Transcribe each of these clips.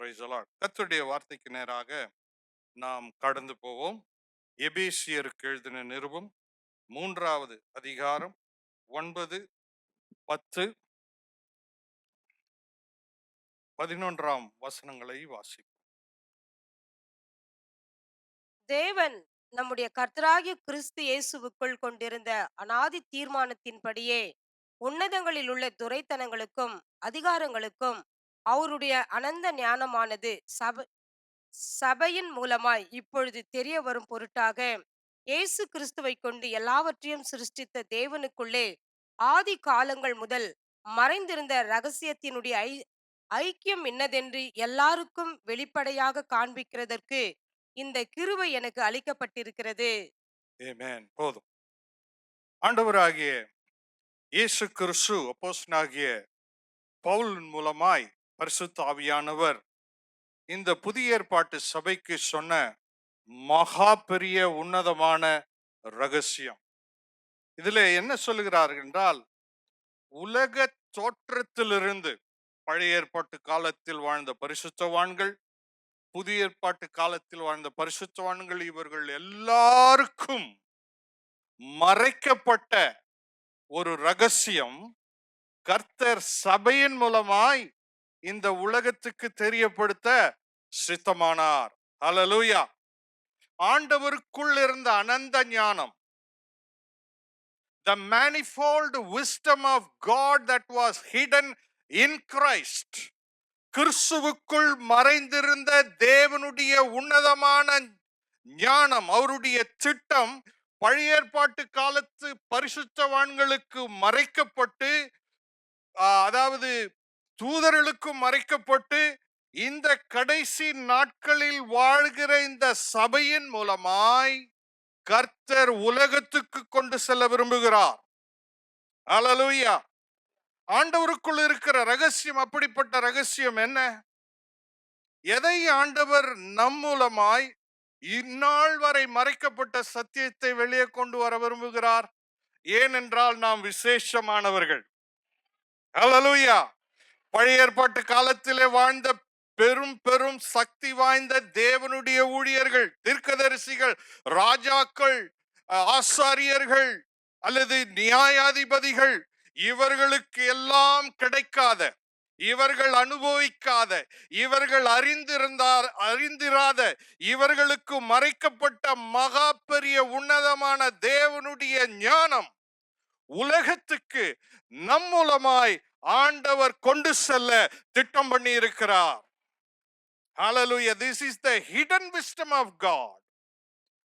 கர்த்தருடைய வார்த்தைக்கு நேராக நாம் கடந்து போவோம். எபேசியருக்கு எழுதின நிருபம் 3வது அதிகாரம் 9, 10, 11 வசனங்களை வாசிப்போம். தேவன் நம்முடைய கர்த்தராகிய கிறிஸ்து இயேசுவுக்குள் கொண்டிருந்த அனாதி தீர்மானத்தின்படியே உன்னதங்களில் உள்ள துரைத்தனங்களுக்கும் அதிகாரங்களுக்கும் அவருடைய அனந்த ஞானமானது சபையின் மூலமாய் இப்பொழுது தெரிய வரும் பொருட்டாக இயேசு கிறிஸ்துவை கொண்டு எல்லாவற்றையும் சிருஷ்டித்த தேவனுக்குள்ளே ஆதி காலங்கள் முதல் மறைந்திருந்த ரகசியத்தினுடைய ஐக்கியம் இன்னதென்று எல்லாருக்கும் வெளிப்படையாக காண்பிக்கிறதற்கு இந்த கிருபை எனக்கு அளிக்கப்பட்டிருக்கிறது. ஆமென். போதும். ஆண்டவராகிய இயேசு கிறிஸ்து அப்போஸ்தலனாகிய பவுலின் மூலமாய் பரிசுத்த ஆவியானவர் இந்த புதிய ஏற்பாட்டு சபைக்கு சொன்ன மகா பெரிய உன்னதமான ரகசியம். இதிலே என்ன சொல்லுகிறார்கள் என்றால், உலக தோற்றத்திலிருந்து பழைய ஏற்பாட்டு காலத்தில் வாழ்ந்த பரிசுத்தவான்கள், புதிய ஏற்பாட்டு காலத்தில் வாழ்ந்த பரிசுத்தவான்கள், இவர்கள் எல்லாருக்கும் மறைக்கப்பட்ட ஒரு ரகசியம் கர்த்தர் சபையின் மூலமாய் இந்த உலகத்துக்கு தெரியப்படுத்த சித்தமானார். ஹல்லேலூயா. ஆண்டவருக்குள் இருந்த அனந்த ஞானம், the manifold wisdom of God that was hidden in Christ, கிறிஸ்துவுக்குள் மறைந்திருந்த தேவனுடைய உன்னதமான ஞானம், அவருடைய திட்டம் பழைய ஏற்பாட்டு காலத்து பரிசுத்தவான்களுக்கு மறைக்கப்பட்டு, அதாவது தூதர்களுக்கும் மறைக்கப்பட்டு, இந்த கடைசி நாட்களில் வாழ்கிற இந்த சபையின் மூலமாய் கர்த்தர் உலகத்துக்கு கொண்டு செல்ல விரும்புகிறார். ஹல்லேலூயா. ஆண்டவருக்குள் இருக்கிற ரகசியம் அப்படிப்பட்ட ரகசியம் என்ன? எதை ஆண்டவர் நம் மூலமாய் இந்நாள் வரை மறைக்கப்பட்ட சத்தியத்தை வெளியே கொண்டு வர விரும்புகிறார்? ஏனென்றால் நாம் விசேஷமானவர்கள். ஹல்லேலூயா. பழைய ஏற்பாட்டு காலத்திலே வாழ்ந்த பெரும் பெரும் சக்தி வாய்ந்த தேவனுடைய ஊழியர்கள், தீர்க்கதரிசிகள், ராஜாக்கள், ஆசாரியர்கள் அல்லது நியாயாதிபதிகள், இவர்களுக்கு எல்லாம் கிடைக்காத, இவர்கள் அனுபவிக்காத, இவர்கள் அறிந்திராத, இவர்களுக்கு மறைக்கப்பட்ட மகா பெரிய உன்னதமான தேவனுடைய ஞானம் உலகத்துக்கு நம் மூலமாய் ஆண்டவர் கொண்டு செல்ல திட்டம் பண்ணி இருக்கிறார். Hallelujah. This is the hidden wisdom of God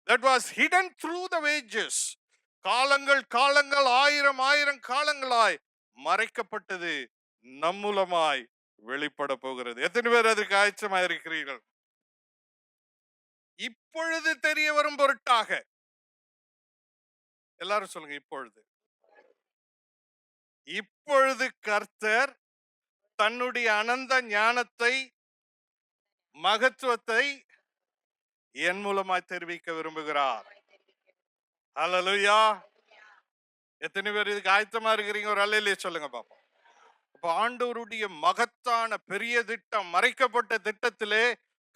that was hidden through the ages. காலங்கள் ஆயிரம் காலங்களாய் மறைக்கப்பட்டது நம் மூலமாய் வெளிப்பட போகிறது. எத்தனை பேர் அதுக்கு ஆயத்தமாக இருக்கிறீர்கள்? இப்பொழுது தெரிய வரும் பொருட்டாக. எல்லாரும் சொல்லுங்க, இப்பொழுது கர்த்தர் தன்னுடைய அனந்த ஞானத்தை, மகத்துவத்தை என் மூலமாய் தெரிவிக்க விரும்புகிறார். ஹல்லேலூயா. எத்தனை பேர் இதுக்கு ஆயத்தமா இருக்கிறீங்க? ஒரு அல்லேலூயா சொல்லுங்க பாப்போம். அப்ப ஆண்டவருடைய மகத்தான பெரிய திட்டம், மறைக்கப்பட்ட திட்டத்திலே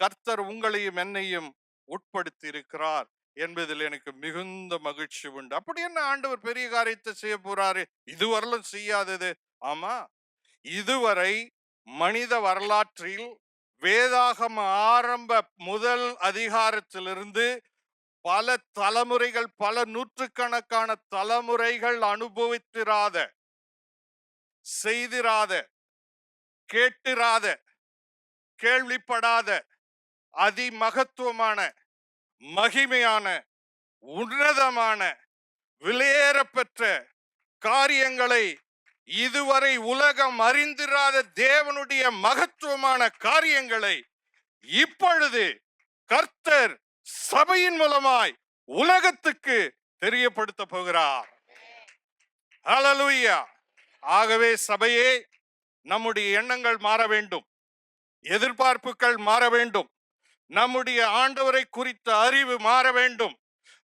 கர்த்தர் உங்களையும் என்னையும் உட்படுத்தி இருக்கிறார் என்பதில் எனக்கு மிகுந்த மகிழ்ச்சி உண்டு. அப்படி என்ன ஆண்டவர் பெரிய காரியத்தை செய்ய போறாரு? இதுவரையிலும் செய்யாதது. ஆமா, இதுவரை மனித வரலாற்றில் வேதாகம ஆரம்ப முதல் அதிகாரத்திலிருந்து பல தலைமுறைகள், பல நூற்றுக்கணக்கான தலைமுறைகள் அனுபவித்திராத, செய்திராத, கேட்டிராத, கேள்விப்படாத அதிமகத்துவமான, மகிமையான, உன்னதமான, விலையேறப்பெற்ற காரியங்களை, இதுவரை உலகம் அறிந்திராத தேவனுடைய மகத்துவமான காரியங்களை இப்பொழுது கர்த்தர் சபையின் மூலமாய் உலகத்துக்கு தெரியப்படுத்த போகிறார். ஹல்லேலூயா. ஆகவே சபையே, நம்முடைய எண்ணங்கள் மாற வேண்டும், எதிர்பார்ப்புகள் மாற வேண்டும், நம்முடைய ஆண்டவரை குறித்த அறிவு மாற வேண்டும்,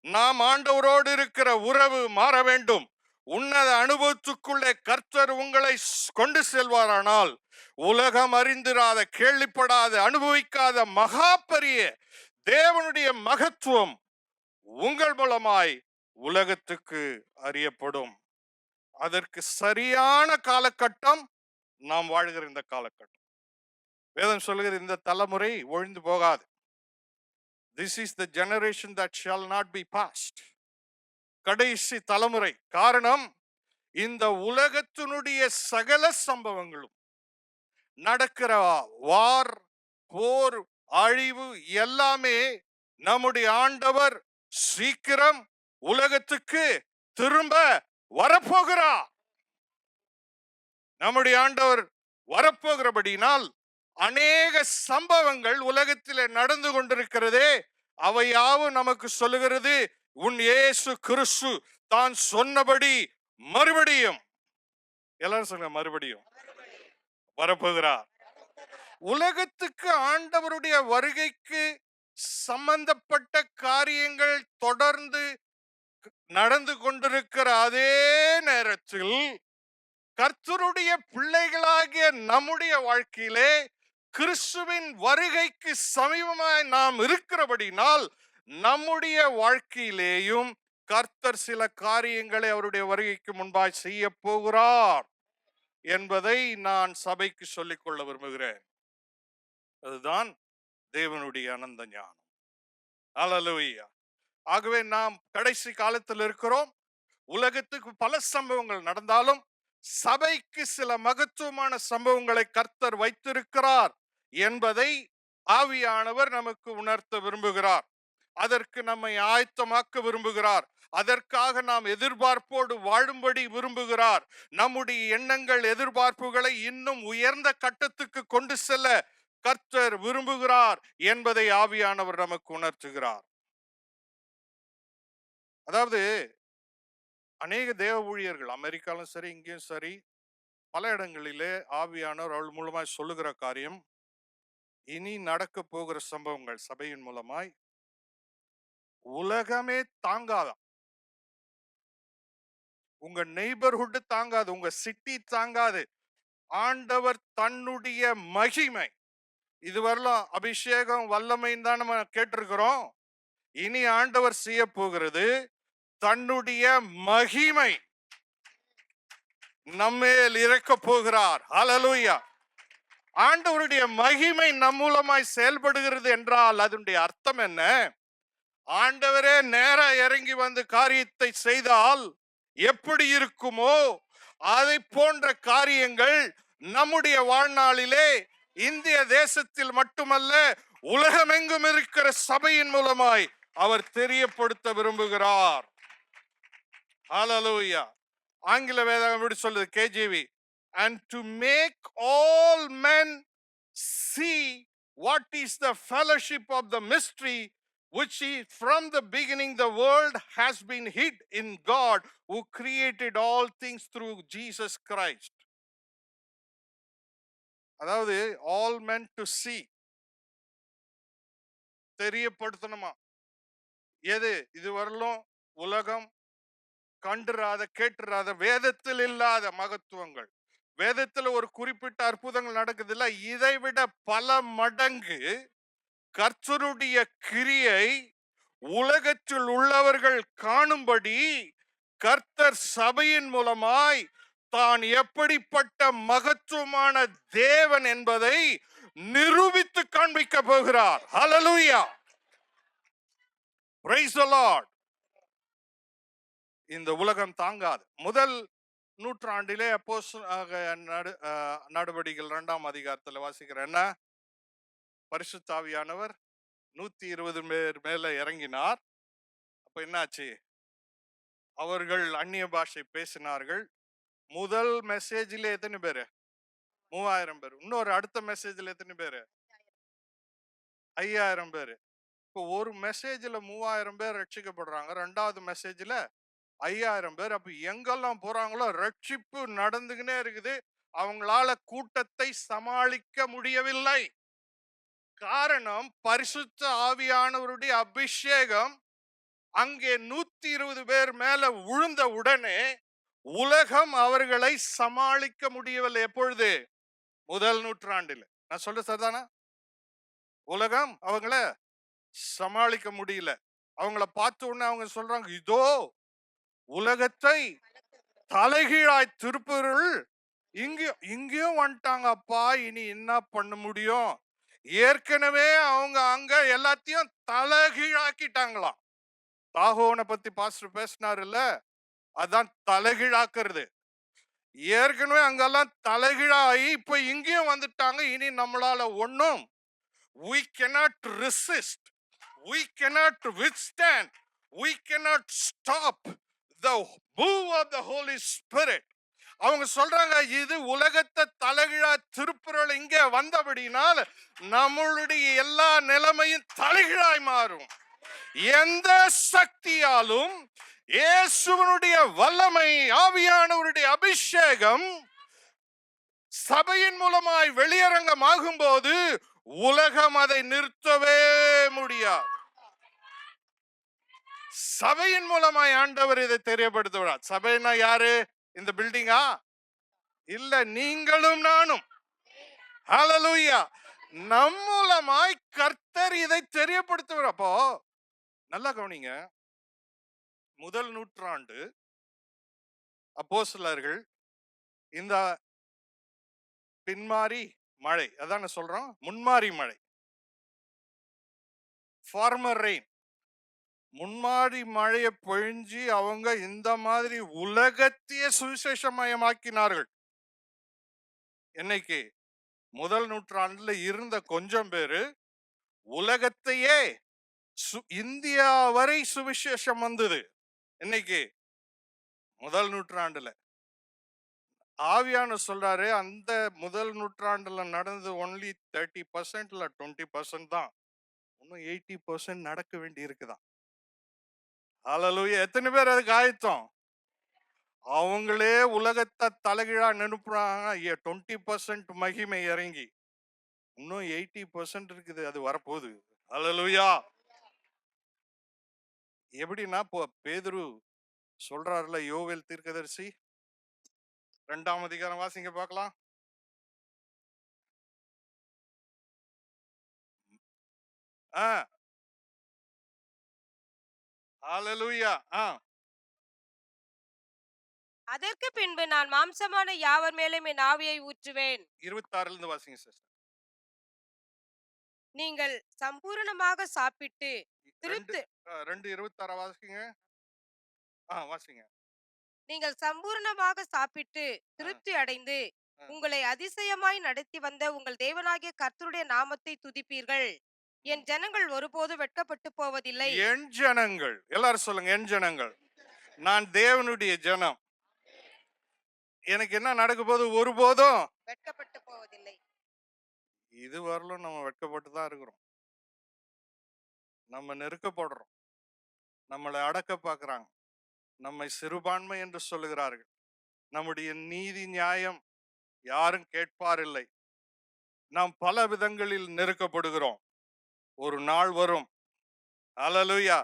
நாம் ஆண்டவரோடு இருக்கிற உறவு மாற வேண்டும், உன்னத அனுபவத்துக்குள்ளே கர்த்தர் உங்களை கொண்டு செல்வாரானால், உலகம் அறிந்திராத, கேள்விப்படாத, அனுபவிக்காத மகா பெரிய தேவனுடைய மகத்துவம் உங்கள் மூலமாய் உலகத்துக்கு அறியப்படும். அதற்கு சரியான காலகட்டம் நாம் வாழ்கிற இந்த காலகட்டம். வேதம் சொல்லுகிற இந்த தலைமுறை ஒழிந்து போகாது. This is the generation that shall not be passed. கடைசி தலைமுறை. காரணம், இந்த உலகத்தினுடைய சகல சம்பவங்களும் நடக்கிற வார், போர், அழிவு எல்லாமே நம்முடைய ஆண்டவர் சீக்கிரம் உலகத்துக்கு திரும்ப வரப்போகிறார். நம்முடைய ஆண்டவர் வரப்போகிறபடினால் அநேக சம்பவங்கள் உலகத்திலே நடந்து கொண்டிருக்கிறதே, அவையாவும் நமக்கு சொல்லுகிறது, உன் இயேசு கிறிஸ்து தான் சொன்னபடி மறுபடியும், எல்லாரும் சொல்லுங்க, மறுபடியும் வரப்போகிறார். உலகத்துக்கு ஆண்டவருடைய வருகைக்கு சம்பந்தப்பட்ட காரியங்கள் தொடர்ந்து நடந்து கொண்டிருக்கிற அதே நேரத்தில் கர்த்தருடைய பிள்ளைகளாகிய நம்முடைய வாழ்க்கையிலே கிறிஸ்துவின் வருகைக்கு சமீபமாய் நாம் இருக்கிறபடினால் நம்முடைய வாழ்க்கையிலேயும் கர்த்தர் சில காரியங்களை அவருடைய வருகைக்கு முன்பாய் செய்ய போகிறார் என்பதை நான் சபைக்கு சொல்லிக் கொள்ள விரும்புகிறேன். அதுதான் தேவனுடைய அனந்த ஞானம். அல்லேலூயா. ஆகவே நாம் கடைசி காலத்தில் இருக்கிறோம். உலகத்துக்கு பல சம்பவங்கள் நடந்தாலும் சபைக்கு சில மகத்துவமான சம்பவங்களை கர்த்தர் வைத்திருக்கிறார் என்பதை ஆவியானவர் நமக்கு உணர்த்த விரும்புகிறார். அதற்கு நம்மை ஆயத்தமாக்க விரும்புகிறார். அதற்காக நாம் எதிர்பார்ப்போடு வாழும்படி விரும்புகிறார். நம்முடைய எண்ணங்கள், எதிர்பார்ப்புகளை இன்னும் உயர்ந்த கட்டத்துக்கு கொண்டு செல்ல கர்த்தர் விரும்புகிறார் என்பதை ஆவியானவர் நமக்கு உணர்த்துகிறார். அதாவது அநேக தேவ ஊழியர்கள் அமெரிக்காலும் சரி, இங்கேயும் சரி, பல இடங்களிலே ஆவியானவர் அவள் மூலமாய் சொல்லுகிற காரியம், இனி நடக்க போகிற சம்பவங்கள் சபையின் மூலமாய் உலகமே தாங்காதான். உங்க நெய்பர்ஹுட் தாங்காது, உங்க சிட்டி தாங்காது. ஆண்டவர் தன்னுடைய மகிமை, இதுவரையிலும் அபிஷேகம் வல்லமைன்னு தான் நம்ம கேட்டிருக்கிறோம். இனி ஆண்டவர் செய்ய போகிறது தன்னுடைய மகிமை நம்மேல் இறக்க போகிறார். ஹல்லேலூயா. ஆண்டவருடைய மகிமை நம் மூலமாய் செயல்படுகிறது என்றால் அதனுடைய அர்த்தம் என்ன? ஆண்டவரே நேரா இறங்கி வந்து காரியத்தை செய்தால் எப்படி இருக்குமோ அதை போன்ற காரியங்கள் நம்முடைய வாழ்நாளிலே இந்திய தேசத்தில் மட்டுமல்ல உலகமெங்கும் இருக்கிற சபையின் மூலமாய் அவர் தெரியப்படுத்த விரும்புகிறார். ஹல்லேலூயா. ஆங்கில வேதம் எப்படி சொல்லுது? KJV. And to make all men see what is the fellowship of the mystery which is from the beginning the world has been hid in God who created all things through Jesus Christ. அதாவது all men to see, தெரியப்படுத்தணுமா? எது இதுவரையிலும் உலகம் கண்டிராத, கேட்டிராத, வேதத்தில் இல்லாத மகத்துவங்கள். வேதத்தில் ஒரு குறிப்பிட்ட அற்புதங்கள் நடக்குது இல்ல, இதை விட பல மடங்கு கர்த்தருடைய கிரியை உலகத்தில் உள்ளவர்கள் காணும்படி கர்த்தர் சபையின் மூலமாய் தான் எப்படிப்பட்ட மகத்துவமான தேவன் என்பதை நிரூபித்து காண்பிக்க போகிறார். ஹல்லேலூயா. Praise the Lord. இந்த உலகம் தாங்காது. முதல் நூற்றாண்டிலே நடவடிக்கைகள் 2ஆம் அதிகாரத்தில் வாசிக்கிறேன். என்ன? பரிசுத்த ஆவியானவர் 120 பேர் மேல இறங்கினார். அப்ப என்னாச்சு? அவர்கள் அந்நிய பாஷை பேசினார்கள். முதல் மெசேஜில் எத்தனை பேரு? 3000 பேர். இன்னொரு அடுத்த மெசேஜில் எத்தனை பேரு? 5000 பேரு. இப்போ ஒரு மெசேஜில் 3000 பேர் ரட்சிக்கப்படுறாங்க, 2வது மெசேஜில் 5000 பேர். அப்ப எங்கெல்லாம் போறாங்களோ ரட்சிப்பு நடந்துகினே இருக்குது. அவங்களால கூட்டத்தை சமாளிக்க முடியவில்லை. காரணம், பரிசுத்த ஆவியானவருடைய அபிஷேகம் அங்கே 120 பேர் மேல விழுந்த உடனே உலகம் அவர்களை சமாளிக்க முடியவில்லை. எப்பொழுது? முதல் நூற்றாண்டில். நான் சொல்றது சரிதானா? உலகம் அவங்கள சமாளிக்க முடியல. அவங்கள பார்த்த உடனே அவங்க சொல்றாங்க, இதோ உலகத்தை தலைகீழாய் திருப்புருள் இங்கேயும் வந்துட்டாங்க அப்பா, இனி என்ன பண்ண முடியும்? ஏற்கனவே அவங்க அங்க எல்லாத்தையும் தலைகீழாக்கிட்டாங்களாம். தாகோனை பத்தி பாஸ்டர் பேசினாருல்ல, அதான் தலைகீழாக்குறது. ஏற்கனவே அங்கெல்லாம் தலைகீழாகி இப்ப இங்கேயும் வந்துட்டாங்க. இனி நம்மளால ஒண்ணும் we cannot resist, we cannot withstand, we cannot stop the move of the Holy Spirit. அவங்க சொல்றாங்க, இது உலகத்தை தலைகீழா திருப்புறல் இங்க வந்தபடினால் நம்மளுடைய எல்லா நிலைமையும் தலைகீழாய் மாறும். எந்த சக்தியாலும் இயேசுவினுடைய வல்லமை, ஆவியானவருடைய அபிஷேகம் சபையின் மூலமாய் வெளியரங்கமாகும் போது உலகம் அதை நிறுத்தவே முடியாது. சபையின் மூலமாய் ஆண்டவர் இதை தெரியப்படுத்துவார். சபைனா யாரு? இந்த பில்டிங்கா? இல்ல, நீங்களும் நானும். ஹல்லேலூயா. நம் மூலமாய் கர்த்தர் இதை தெரியப்படுத்துவார். அப்போ நல்லா கவனிங்க, முதல் நூற்றாண்டு அப்போஸ்தலர்கள் இந்த பின்மாறி மழை, அதான் சொல்றோம், முன்மாறி மழை, ஃபார்மர் ரெயின், முன்மாறி மழையை பொழிஞ்சு அவங்க இந்த மாதிரி உலகத்தையே சுவிசேஷமயமாக்கினார்கள். என்னைக்கு? முதல் நூற்றாண்டுல இருந்த கொஞ்சம் பேரு உலகத்தையே இந்தியா வரை சுவிசேஷம் வந்தது. இன்னைக்கு முதல் நூற்றாண்டுல ஆவியான சொல்றாரு, அந்த முதல் நூற்றாண்டுல நடந்தது ஒன்லி 30% இல்ல 20% தான். இன்னும் 80% நடக்க வேண்டி இருக்குதான். ஹல்லேலூயா. எத்தனை பேர் அதுக்கு ஆயத்தம்? அவங்களே உலகத்தை தலைகீழா நினைப்புறாங்க. 20% மகிமை இறங்கி இன்னும் 80% இருக்குது, அது வரப்போகுது. ஹல்லேலூயா. எப்படின்னா, பேதுரு சொல்றாருல, யோவேல் தீர்க்கதரிசி 2ஆம் அதிகாரம் வாசிங்க பார்க்கலாம். ஹல்லேலூயா. அதற்கு பின்பு நான் மாம்சமான யாவர் மேலும் என் ஆவியை ஊற்றுவேன். 26ல இருந்து வாசிங்க சிஸ்டர். நீங்கள் சம்பூரணமாக சாப்பிட்டு திருப்தி 2:26 வாசிங்க. வாசிங்க. நீங்கள் சம்பூரணமாக சாப்பிட்டு திருப்தி அடைந்து உங்களை அதிசயமாய் நடத்தி வந்த உங்கள் தேவனாகிய கர்த்தருடைய நாமத்தை துதிப்பீர்கள். என் ஜனங்கள் ஒருபோது வெட்கப்பட்டு போவதில்லை. என் ஜனங்கள், எல்லாரும் சொல்லுங்க, என் ஜனங்கள். நான் தேவனுடைய ஜனம். எனக்கு என்ன நடக்க போது? ஒருபோதும் வெட்கப்பட்டு போவதில்லை. இது வரலும் நம்ம வெட்கப்பட்டு தான் இருக்கிறோம். நம்ம நெருக்கப்படுறோம், நம்மளை அடக்க பார்க்கிறாங்க, நம்மை சிறுபான்மை என்று சொல்லுகிறார்கள். நம்முடைய நீதி நியாயம் யாரும் கேட்பாரில்லை. நாம் பல விதங்களில் நெருக்கப்படுகிறோம். ஒரு நாள் வரும், ஹல்லேலூயா,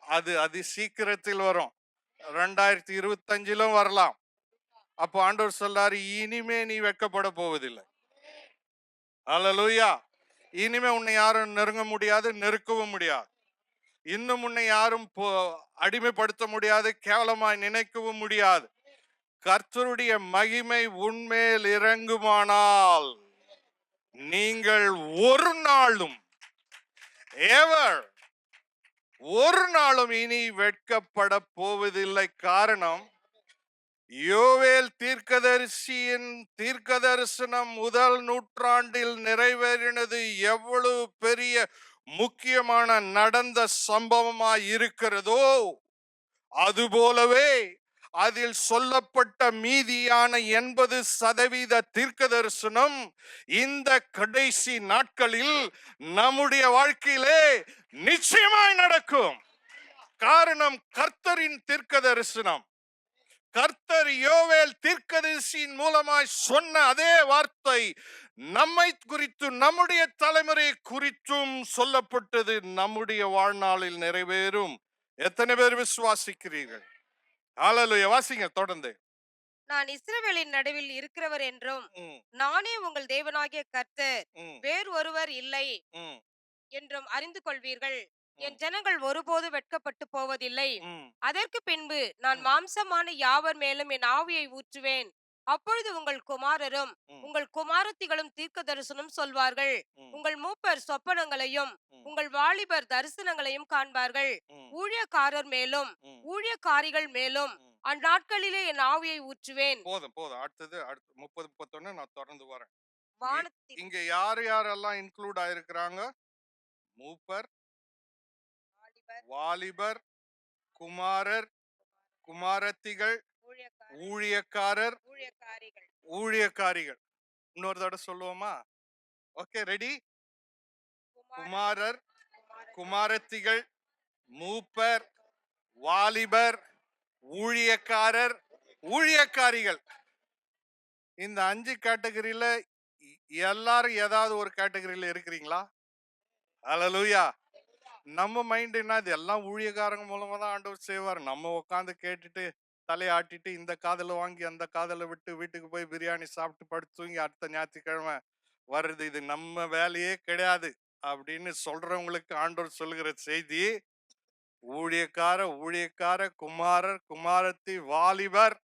அது அதி சீக்கிரத்தில் வரும். 2025 வரலாம். அப்போ ஆண்டவர் சொல்றாரு, இனிமே நீ வெட்கப்பட போவதில்லை. ஹல்லேலூயா. இனிமே உன்னை யாரும் நெருங்க முடியாது, நெருக்கவும் முடியாது. இன்னும் உன்னை யாரும் அடிமைப்படுத்த முடியாது, கேவலமாய் நினைக்கவும் முடியாது. கர்த்தருடைய மகிமை உன்மேல் இறங்குமானால் நீங்கள் ஒரு நாளும் ஒரு நாளும் இனி வெட்கப்பட போவதில்லை. காரணம், யோவேல் தீர்க்கதரிசியின் தீர்க்க தரிசனம் முதல் நூற்றாண்டில் நிறைவேறினது எவ்வளவு பெரிய முக்கியமான நடந்த சம்பவமாய் இருக்கிறதோ, அதுபோலவே அதில் சொல்லப்பட்ட மீதியான 80% தீர்க்க தரிசனம் இந்த கடைசி நாட்களில் நம்முடைய வாழ்க்கையிலே நிச்சயமாய் நடக்கும். காரணம், கர்த்தரின் தீர்க்க தரிசனம், கர்த்தர் யோவேல் தீர்க்கதரிசியின் மூலமாய் சொன்ன அதே வார்த்தை நம்மை குறித்து, நம்முடைய தலைமுறை குறித்தும் சொல்லப்பட்டது நம்முடைய வாழ்நாளில் நிறைவேறும். எத்தனை பேர் விசுவாசிக்கிறீர்கள்? ஹல்லேலூயா. வாசிங்க தொடர்ந்து. நான் இஸ்ரவேலின் நடுவில் இருக்கிறவர் என்றும் ம், நானே உங்கள் தேவனாகிய கர்த்தர், ம், வேறு ஒருவர் இல்லை ம், என்றும் அறிந்து கொள்வீர்கள். ம், என் ஜனங்கள் ஒருபோது வெட்கப்பட்டு போவதில்லை. ம், அதற்கு பின்பு நான் ம், மாம்சமான யாவர் மேலும் என் ஆவியை ஊற்றுவேன். அப்பொழுது உங்கள் குமாரரும் ம், உங்கள் குமாரத்திகளும் தீர்க்க தரிசனம் சொல்வார்கள். ம், உங்கள் மூப்பர் சொப்பனங்களையும் ம், உங்கள் வாலிபர் தரிசனங்களையும் காண்பார்கள். ம், ஊழியக்காரர் மேலும் ம், ஊழியக்காரிகள் மேலும் ம். அந்நாட்களிலே என் ஆவியை ஊற்றுவேன். போதும் போதும். அடுத்தது 30 31 நான் தொடர்ந்து வரேன். இங்க வானத்தின் இங்க யார் யாரெல்லாம் இன்க்ளூட் ஆயிருக்கிறாங்க? மூப்பர், வாலிபர், வாலிபர், குமாரர், குமாரத்திகள், ஊழியக்காரர், ஊழியக்காரர், ஊழியக்காரிகள். ஊழியக்காரிகள். இன்னொரு தடவை சொல்லுவோமா? Okay, ready? குமாரர், குமாரத்திகள், மூப்பர், வாலிபர், ஊழியக்காரர், ஊழியக்காரிகள். இந்த 5 கேட்டகரியில எல்லாரும் ஏதாவது ஒரு கேட்டகரியில இருக்கிறீங்களா? ஹalleluya. நம்ம மைண்ட் என்ன, இது எல்லாம் ஊழியக்காரங்க மூலமா தான் ஆண்டவர் செய்வார். நம்ம உட்காந்து கேட்டுட்டு தலையாட்டிட்டு இந்த காதல வாங்கி அந்த காதல விட்டு வீட்டுக்கு போய் பிரியாணி சாப்பிட்டு படுத்து தூங்கி அடுத்த ஞாயிற்றுக்கிழமை வர்றது, இது நம்ம வேலையே கிடையாது அப்படின்னு சொல்றவங்களுக்கு ஆண்டவர் சொல்லுகிற செய்தி, ஊழியக்கார ஊழியக்கார, குமாரர் குமாரத்தி, வாலிபர்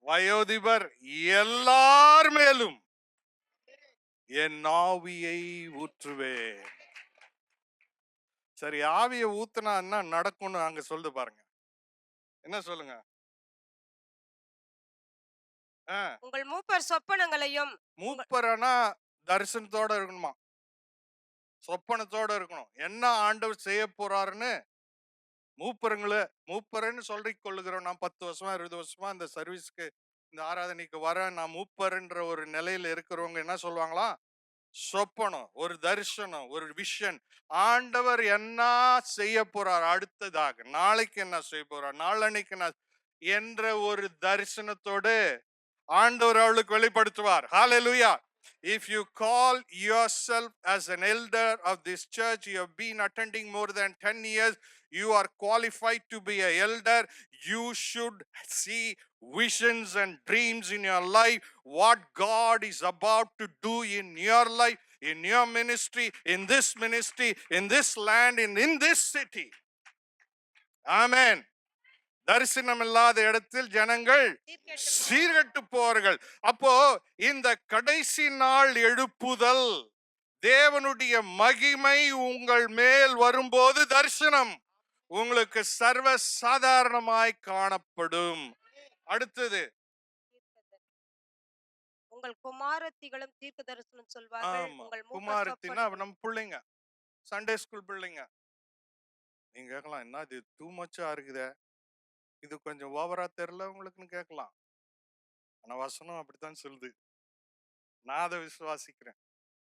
வயோதிபர் எல்லார் மேலும் என் ஆவியை ஊற்றுவேன். சரி, ஆவியை ஊத்துனா என்ன நடக்கும்னு அங்க சொல்லுது பாருங்க. என்ன சொல்லுங்க? ஆ, உங்கள் மூப்பர் சொப்பனங்களையும் மூப்பரனா தரிசனத்தோட இருக்கணுமா, சொப்பனத்தோட இருக்கணும். என்ன ஆண்டவர் செய்ய போறாருன்னு மூப்பருங்களை, மூப்பர்ன்னு சொல்லிக் கொள்ளுகிறோம். நான் 10 வருஷமா 20 வருஷமா இந்த சர்வீஸ்க்கு, இந்த ஆராதனைக்கு வரேன், நான் மூப்பர்ன்ற ஒரு நிலையில இருக்கிறவங்க என்ன சொல்லுவாங்களா? சொப்பனம், ஒரு தரிசனம், ஒரு விஷன். ஆண்டவர் என்ன செய்ய போறார் அடுத்ததாக, நாளைக்கு என்ன செய்ய போறார், நாளன்னைக்கு என்ன என்ற ஒரு தரிசனத்தோடு ஆண்டவர் அவளுக்கு வெளிப்படுத்துவார். ஹalleluya. If you call yourself as an elder of this church, you have been attending more than 10 years, you are qualified to be an elder. You should see visions and dreams in your life, what God is about to do in your life, in your ministry, in this land, in this city. Amen. தரிசனம் இல்லாத இடத்தில் ஜனங்கள் சீர்கெட்டு போவார்கள். அப்போ இந்த கடைசி நாள் எழுப்புதல், தேவனுடைய மகிமை உங்கள் மேல் வரும்போது தரிசனம் உங்களுக்கு சர்வ சாதாரணமாய் காணப்படும். அடுத்தது, உங்கள் குமாரத்திகளும் தீர்க்க தரிசனம் சொல்வார்கள். ஆமா, உங்கள் மூப்பர் குமாரத்தின்னா சொப்பனங்கள் நம்ம பிள்ளைங்க, சண்டே ஸ்கூல் பிள்ளைங்க. நீங்க கேட்கலாம், என்ன இது டூ மச்சா இருக்குதே, இது கொஞ்சம் ஓவரா தெரியல உங்களுக்குன்னு கேட்கலாம். ஆனா வசனம் அப்படித்தான் சொல்லுது. நான் அதை விசுவாசிக்கிறேன்.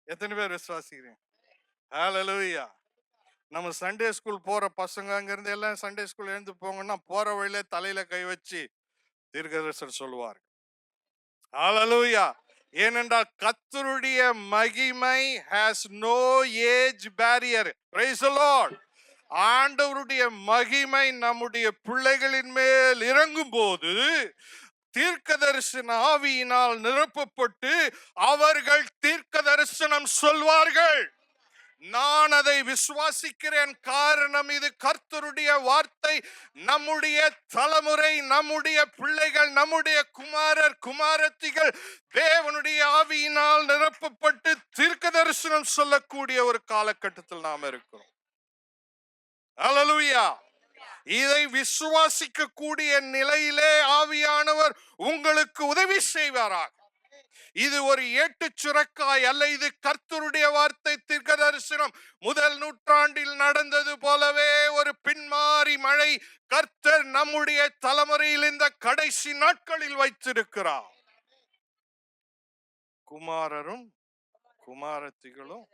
எத்தனை பேர் விசுவாசிக்கிறேன்? ஹalleluya. நம்ம சண்டே ஸ்கூல் போற பசங்க அங்க இருந்து எல்லாம் சண்டே ஸ்கூல் எழுந்து போங்கன்னா போற வழியில தலையில கை வச்சு தீர்க்கதரிசனம் சொல்லுவார். ஹalleluya. ஏனென்றால் கர்த்தருடைய மகிமை has no age barrier. Praise the Lord. ஆண்டவருடைய மகிமை நம்முடைய பிள்ளைகளின் மேல் இறங்கும் போது தீர்க்க தரிசன ஆவியினால் நிரப்பப்பட்டு அவர்கள் தீர்க்க தரிசனம் சொல்வார்கள். நான் அதை விசுவாசிக்கிறேன். காரணம், இது கர்த்தருடைய வார்த்தை. நம்முடைய தலைமுறை, நம்முடைய பிள்ளைகள், நம்முடைய குமாரர் குமாரத்திகள் தேவனுடைய ஆவியினால் நிரப்பப்பட்டு தீர்க்க தரிசனம் சொல்லக்கூடிய ஒரு காலகட்டத்தில் நாம் இருக்கிறோம். ஹalleluya. இதை விசுவாசிக்க கூடிய நிலையிலே ஆவியானவர் உங்களுக்கு உதவி செய்வாராக. இது ஒரு ஏட்டு சுரக்காய் அல்ல, இது கர்த்தருடைய வார்த்தை, தீர்க்க தரிசனம். முதல் நூற்றாண்டில் நடந்தது போலவே ஒரு பின்மாறி மழை கர்த்தர் நம்முடைய தலைமுறையில் இந்த கடைசி நாட்களில் வைத்திருக்கிறார். குமாரரும் குமாரத்திகளும்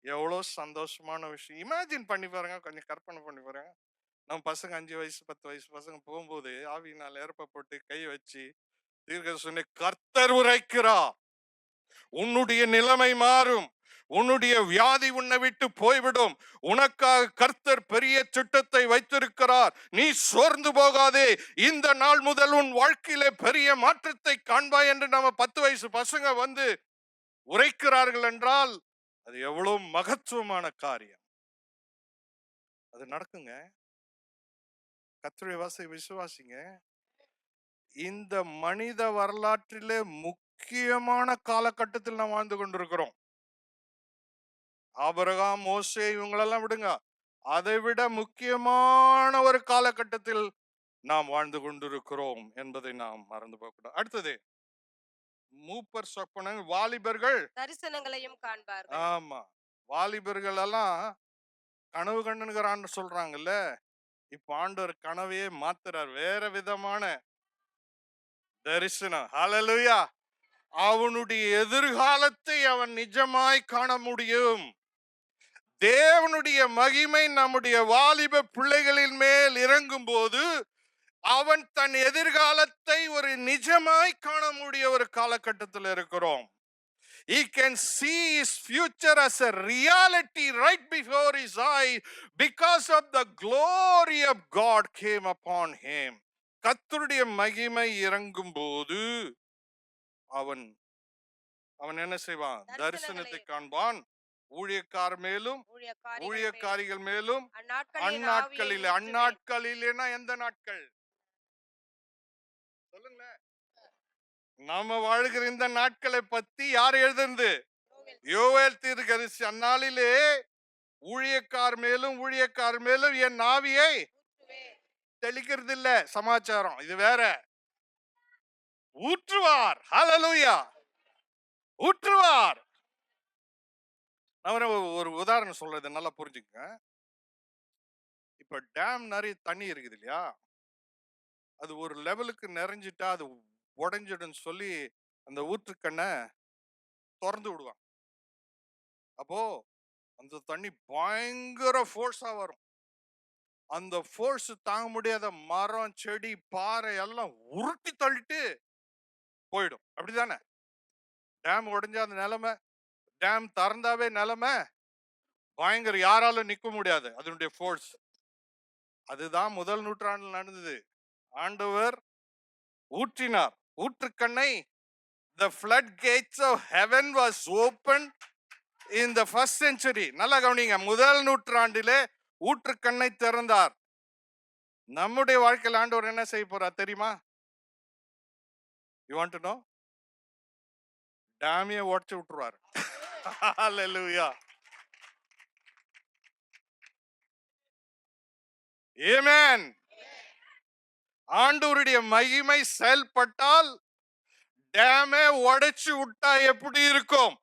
எவ்வளவு சந்தோஷமான விஷயம். இமேஜின் பண்ணி பாருங்க, கொஞ்சம் கற்பனை பண்ணி பாருங்க. நம்ம பசங்க 5 வயசு 10 வயசு பசங்க போகும்போது ஆவியினால் ஏற்பப்பட்டு கை வச்சு தீர்க்க சொன்ன கர்த்தர் உரைக்கிறார், உன்னுடைய நிலைமை மாறும், உன்னுடைய வியாதி உன்னை விட்டு போய்விடும். உனக்காக கர்த்தர் பெரிய திட்டத்தை வைத்திருக்கிறார். நீ சோர்ந்து போகாதே. இந்த நாள் முதல் உன் வாழ்க்கையிலே பெரிய மாற்றத்தை காண்பாய் என்று நம்ம 10 வயசு பசங்க வந்து உரைக்கிறார்கள் என்றால் அது எவ்வளவு மகத்துவமான காரியம். அது நடக்குங்க. கர்த்தருடைய விசுவாசிங்க. இந்த மனித வரலாற்றிலே முக்கியமான காலகட்டத்தில் நாம் வாழ்ந்து கொண்டிருக்கிறோம். ஆபிரகாம், மோசே இவங்களெல்லாம் விடுங்க, அதை விட முக்கியமான ஒரு காலகட்டத்தில் நாம் வாழ்ந்து கொண்டிருக்கிறோம் என்பதை நாம் மறந்து போகக்கூடாது. அடுத்தது, மூப்பர் சொப்பனங்கள், வாலிபர்கள் தரிசனங்களையும் காண்பார்கள். ஆமா, வாலிபர்கள் எல்லாம் கனவு கண்ணுங்கிறான்னு சொல்றாங்கல்ல. இப்ப ஆண்டவர் கனவையே மாத்துறார், வேற விதமான தரிசனம். ஹல்லேலூயா. அவனுடைய எதிர்காலத்தை அவன் நிஜமாய் காண முடியும். தேவனுடைய மகிமை நம்முடைய வாலிப பிள்ளைகளின் மேல் இறங்கும் போது அவன் தன் எதிர்காலத்தை ஒரு நிஜமாய் காண முடிய ஒரு காலகட்டத்தில் இருக்கிறோம். He can see his future as a reality right before his eyes because of the glory of God came upon him. கர்த்தருடைய மகிமை இறங்கும் போது அவன் என்ன செய்வான்? தரிசனத்தை காண்பான். ஊழியக்கார் மேலும் ஊழியக்காரிகள் மேலும் அந்நாட்களிலேனா எந்த நாட்கள் சொல்லுங்க? நாம வாழ்கிற இந்த நாட்களை பத்தி யார் எழுதுந்து? யோவேல் தீர்க்கதரிசி. அந்நாளிலே ஊழியக்கார் மேலும் என் ஆவியை தெளிக்கிறது இல்ல சமாச்சாரம், இது வேற. ஊற்றுவார். ஹல்லேலூயா. ஊற்றுவார். நான் ஒரு உதாரணம் சொல்றது நல்லா புரிஞ்சுக்கங்க. இப்ப டேம் நிறைய தண்ணி இருக்குது இல்லையா, அது ஒரு லெவலுக்கு நிறைஞ்சிட்டா அது உடைஞ்சிடும் சொல்லி அந்த ஊற்றுக்கண்ணை திறந்து விடுவாங்க. அப்போ அந்த தண்ணி பயங்கர ஃபோர்ஸா வரும். அந்த ஃபோர்ஸ் தாங்க முடியாத மரம், செடி, பாறை எல்லாம் உருட்டி தள்ளிட்டு போயிடும். அப்படிதானே? டேம் உடைஞ்சா அந்த நிலைமை, டேம் திறந்தாவே நிலைமை பயங்கர, யாராலும் நிக்க முடியாது அதனுடைய ஃபோர்ஸ். அதுதான் முதல் நூற்றாண்டில் நடந்தது. ஆண்டவர் ஊற்றினார் ஊற்றுக்கண்ணை. The floodgates of heaven was opened in the first century. நல்லா கவனிங்க, முதல் நூற்றாண்டிலே ஊற்றுக்கண்ணை திறந்தார். நம்முடைய வாழ்க்கையில் ஆண்டவர் என்ன செய்ய போறார் தெரியுமா? You want to know? டேமியை உடைச்சு விட்டுருவார். ஹல்லேலூயா. ஆமென். ஆண்டவருடைய மகிமை செயல்பட்டால் டேமே உடைச்சு விட்டா எப்படி இருக்கும்?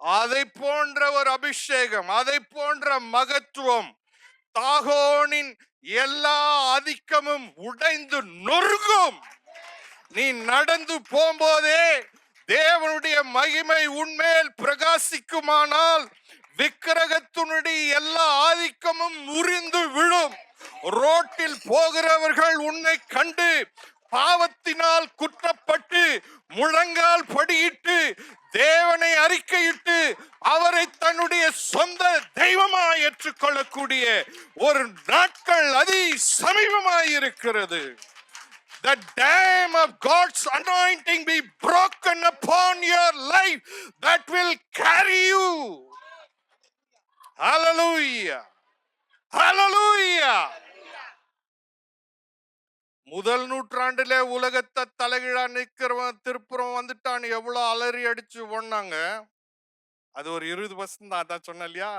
அதை போன்ற ஒரு அபிஷேகம், அதை போன்ற மகத்துவம், தாகோனின் எல்லா ஆதிக்கமும் உடைந்து நொறுங்கும். நீ நடந்து போகும்போதே தேவனுடைய மகிமை உன்மேல் பிரகாசிக்குமானால் விக்கிரகத்தினுடைய எல்லா ஆதிக்கமும் முறிந்து விழும். ரோட்டில் போகிறவர்கள் உன்னை கண்டு பாவத்தினால் குற்றப்பட்டு முழங்கால் படியிட்டு தேவனை அறிக்கையிட்டு அவரை தன்னுடைய சொந்த தெய்வமாய் ஏற்றுக்கொள்ளக்கூடிய ஒரு நாட்கள் அதி சமீபமாய் இருக்கிறது. The dam of God's anointing be broken upon your life that will carry you. Hallelujah. Hallelujah. முதல் நூற்றாண்டிலே உலகத்தை தலைகீழா நிக்கிறவன் திருப்புறம் வந்துட்டான், எவ்வளவு அலறி அடிச்சு ஓடினாங்க. அது ஒரு 20% தான். அதான் சொன்ன இல்லையா,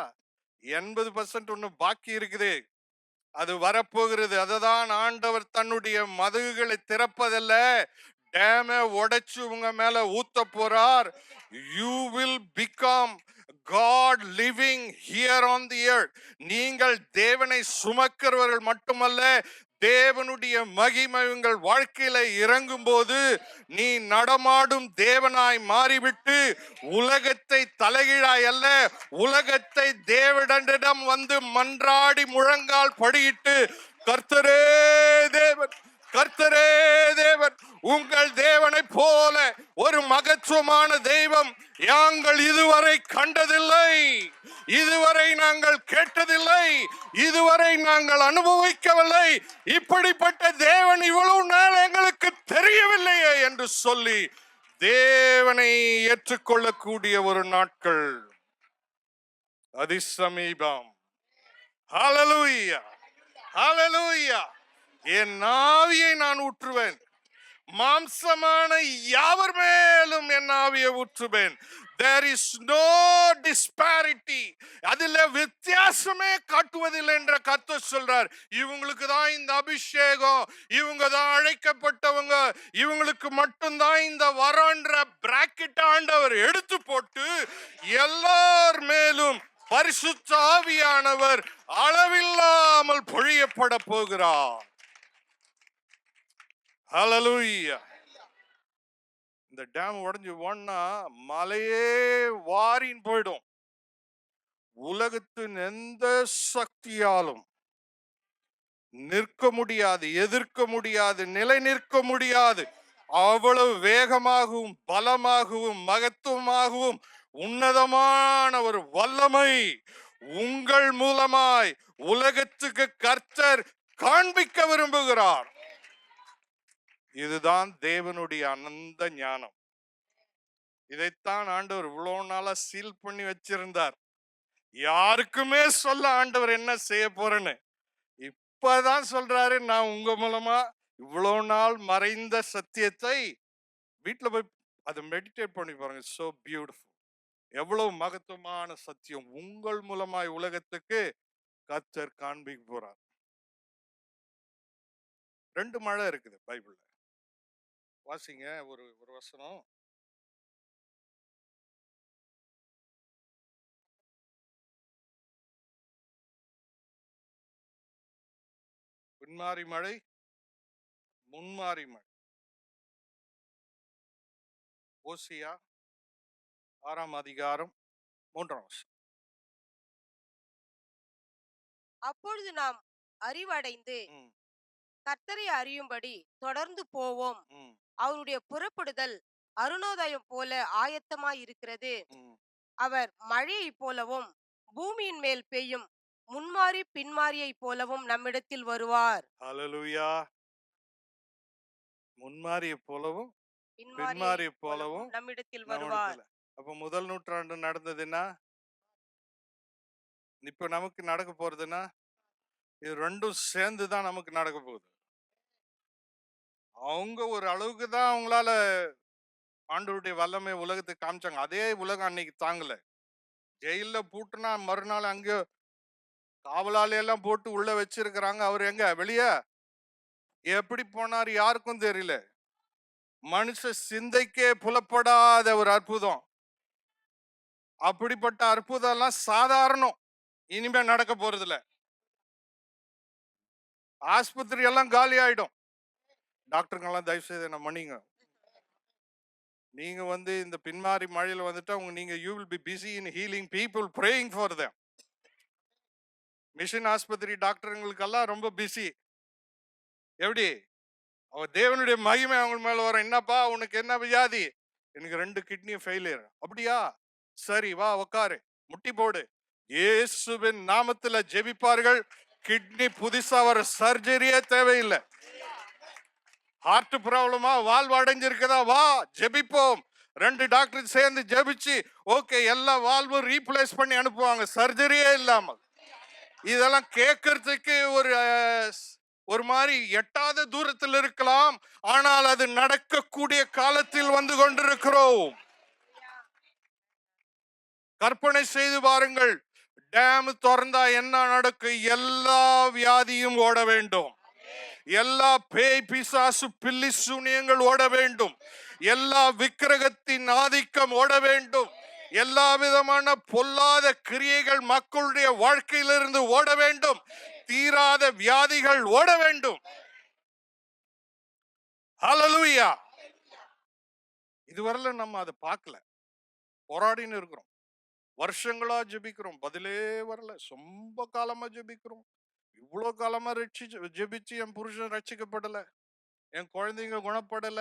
80% ஒண்ணு பாக்கி இருக்குது. அது வரப்போகிறது. அதுதான் ஆண்டவர் தன்னுடைய மதகுகளை திறப்பதல்ல, டேமை உடைச்சு உங்க மேல ஊத்த போறார். You will become God living here on the earth. நீங்கள் தேவனை சுமக்கிறவர்கள் மட்டுமல்ல, தேவனுடைய மகிமை உங்கள் வாழ்க்கையில இறங்கும் போது நீ நடமாடும் தேவனாய் மாறிவிட்டு உலகத்தை தலைகீழாய் அல்ல, உலகத்தை தேவனிடம் வந்து மன்றாடி முழங்கால் படியிட்டு கர்த்தரே தேவன், கர்த்தரே தேவன், உங்கள் தேவனை போல ஒரு மகத்துவமான தெய்வம் நாங்கள் இதுவரை கண்டதில்லை, இதுவரை நாங்கள் கேட்டதில்லை, இதுவரை நாங்கள் அனுபவிக்கவில்லை. இப்படிப்பட்ட தேவன் இவ்வளவு நாள் எங்களுக்கு தெரியவில்லையே என்று சொல்லி தேவனை ஏற்றுக்கொள்ளக்கூடிய ஒரு நாட்கள் அதிசமீபம். ஹல்லேலூயா, ஹல்லேலூயா. என் ஆவியை நான் ஊற்றுவேன், மாம்சமான யாவர் மேலும் என் ஆவியை ஊற்றுவேன். There is no disparity. அதில் வித்தியாசமே காட்டுவதில்லை என்ற கர்த்தர் சொல்றார். இவங்களுக்கு தான் இந்த அபிஷேகம், இவங்க தான் அழைக்கப்பட்டவங்க, இவங்களுக்கு மட்டும்தான் இந்த வரன்ற பிராக்கெட் ஆண்டவர் எடுத்து போட்டு எல்லார் மேலும் பரிசுத்த ஆவியானவர் அளவில்லாமல் பொழியப்பட போகிறார். ஹல்லேலூயா. இந்த டேம் உடைஞ்சு போனா மலையே வாரின் போயிடும். உலகத்தின் எந்த சக்தியாலும் நிற்க முடியாது, எதிர்க்க முடியாது, நிலை நிற்க முடியாது. அவ்வளவு வேகமாகவும் பலமாகவும் மகத்துவமாகவும் உன்னதமான ஒரு வல்லமை உங்கள் மூலமாய் உலகத்துக்கு கர்த்தர் காண்பிக்க விரும்புகிறார். இதுதான் தேவனுடைய அனந்த ஞானம். இதைத்தான் ஆண்டவர் இவ்வளவு நாளா சீல் பண்ணி வச்சிருந்தார். யாருக்குமே சொல்ல ஆண்டவர் என்ன செய்ய போறேன்னு. இப்பதான் சொல்றாரு, நான் உங்க மூலமா இவ்வளவு நாள் மறைந்த சத்தியத்தை வீட்டுல போய் அதை மெடிடேட் பண்ணி பாருங்க. So beautiful. எவ்வளவு மகத்துவமான சத்தியம் உங்கள் மூலமாய் உலகத்துக்கு கர்த்தர் காண்பிக்க போறார். 2 மழை இருக்குது பைபிள்ல. வாசிங்க ஒரு ஒரு வசனம். பின்மாரி மழை, முன்மாரி மழை. ஓசியா 6ஆம் அதிகாரம் 3ஆம் வசனம். அப்பொழுது நாம் அறிவடைந்து ம், கர்த்தரை அறியும்படி தொடர்ந்து போவோம். ம், அவருடைய புறப்படுதல் அருணோதயம் போல ஆயத்தமாய் இருக்கிறது. ம். அவர் மழையைப் போலவும் பூமியின் மேல் பெய்யும் முன்மாரி பின்மாரியைப் போலவும் நம்மிடத்தில் வருவார். ஹல்லேலூயா. முன்மாரியை போலவும் பின்மாரியை பின்மாரியை போலவும் போலவும் நம்மிடத்தில் வருவார். நம்மிடத்துல. அப்ப முதல் நூற்றாண்டு நடந்ததுன்னா இப்ப நமக்கு நடக்க போறதுன்னா இது ரெண்டும் சேர்ந்து தான் நமக்கு நடக்க போகுது. அவங்க ஒரு அளவுக்கு தான் அவங்களால ஆண்டவருடைய வல்லமை உலகத்துக்கு காமிச்சாங்க. அதே உலகம் அன்னைக்கு தாங்கல. ஜெயில பூட்டுனா மறுநாள் அங்க காவலாளி எல்லாம் போட்டு உள்ள வச்சிருக்கிறாங்க. அவர் எங்க வெளியே எப்படி போனார் யாருக்கும் தெரியல. மனுஷ சிந்தைக்கே புலப்படாத ஒரு அற்புதம். அப்படிப்பட்ட அற்புதம் எல்லாம் சாதாரணம். இனிமே நடக்க போறதில்ல. ஆஸ்பத்திரி எல்லாம் காலி ஆயிடும். டாக்டருங்கெல்லாம் தயவு செய்து என்ன மன்னிங்க. நீங்க வந்து இந்த பின்மாரி மழையில வந்துட்டா நீங்க you will be busy in healing people, praying for them. Mission ஆஸ்பத்திரி டாக்டருங்களுக்கெல்லாம் ரொம்ப பிஸி. எப்படி அவ தேவனுடைய மகிமை அவங்க மேல வரும். என்னப்பா உனக்கு என்ன வியாதி? எனக்கு 2 கிட்னியும் ஃபெயிலியர். அப்படியா? சரி வா உக்காரு, முட்டி போடு. இயேசுவின் நாமத்துல ஜெபிப்பார்கள். கிட்னி புதுசா வர சர்ஜரியே தேவையில்லை. ஹார்ட் ப்ராப்ளமா, வால்வு அடைஞ்சிருக்கதா, வா ஜெபிப்போம். 2 டாக்டர் சேர்ந்து ஜெபிச்சு ஓகே எல்லா வால்வும் ரீப்ளேஸ் பண்ணி அனுப்புவாங்க, சர்ஜரியே இல்லாமல். இதெல்லாம் கேட்கறதுக்கு ஒரு மாதிரி எட்டாத தூரத்தில் இருக்கலாம், ஆனால் அது நடக்கக்கூடிய காலத்தில் வந்து கொண்டிருக்கிறோம். கற்பனை செய்து பாருங்கள். டேம் திறந்தா என்ன நடக்கும்? எல்லா வியாதியும் ஓட வேண்டும், எல்லா பேய் பிசாசு பில்லி சூனியங்கள் ஓட வேண்டும், எல்லா விக்கிரகத்தின் ஆதிக்கம் ஓட வேண்டும், எல்லா விதமான பொல்லாத கிரியைகள் மக்களுடைய வாழ்க்கையிலிருந்து ஓட வேண்டும், தீராத வியாதிகள் ஓட வேண்டும். ஹல்லேலூயா. இதுவரையில நம்ம அதை பார்க்கல. போராடின்னு இருக்கிறோம், வருஷங்களா ஜெபிக்கிறோம், பதிலே வரல. ரொம்ப காலமா ஜெபிக்கிறோம். இவ்வளவு காலமா ஜெபிச்சு என் புருஷன் ரட்சிக்கப்படல, என் குழந்தைங்க குணப்படல,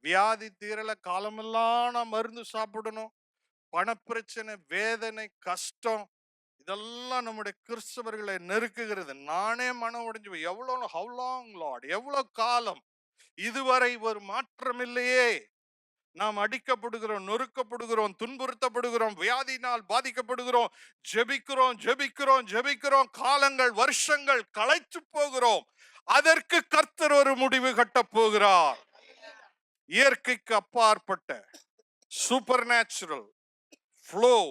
வியாதி தீரல, காலமெல்லாம் நான் மருந்து சாப்பிடணும், பணப்பிரச்சனை, வேதனை, கஷ்டம் இதெல்லாம் நம்முடைய கிறிஸ்தவர்களை நெருக்குகிறது. நானே மனம் உடைஞ்சு எவ்வளவு, ஹவு லாங் லார்ட், எவ்வளவு காலம், இதுவரை ஒரு மாற்றம் இல்லையே. நாம் அடிக்கப்படுகிறோம், நொறுக்கப்படுகிறோம், துன்புறுத்தப்படுகிறோம், வியாதியினால் பாதிக்கப்படுகிறோம், ஜெபிக்கிறோம் ஜெபிக்கிறோம் ஜெபிக்கிறோம், காலங்கள் வருஷங்கள் களைத்து போகிறோம். அதற்கு கர்த்தர் ஒரு முடிவு கட்டப் போகிறார். இயற்கைக்கு அப்பாற்பட்ட super natural flow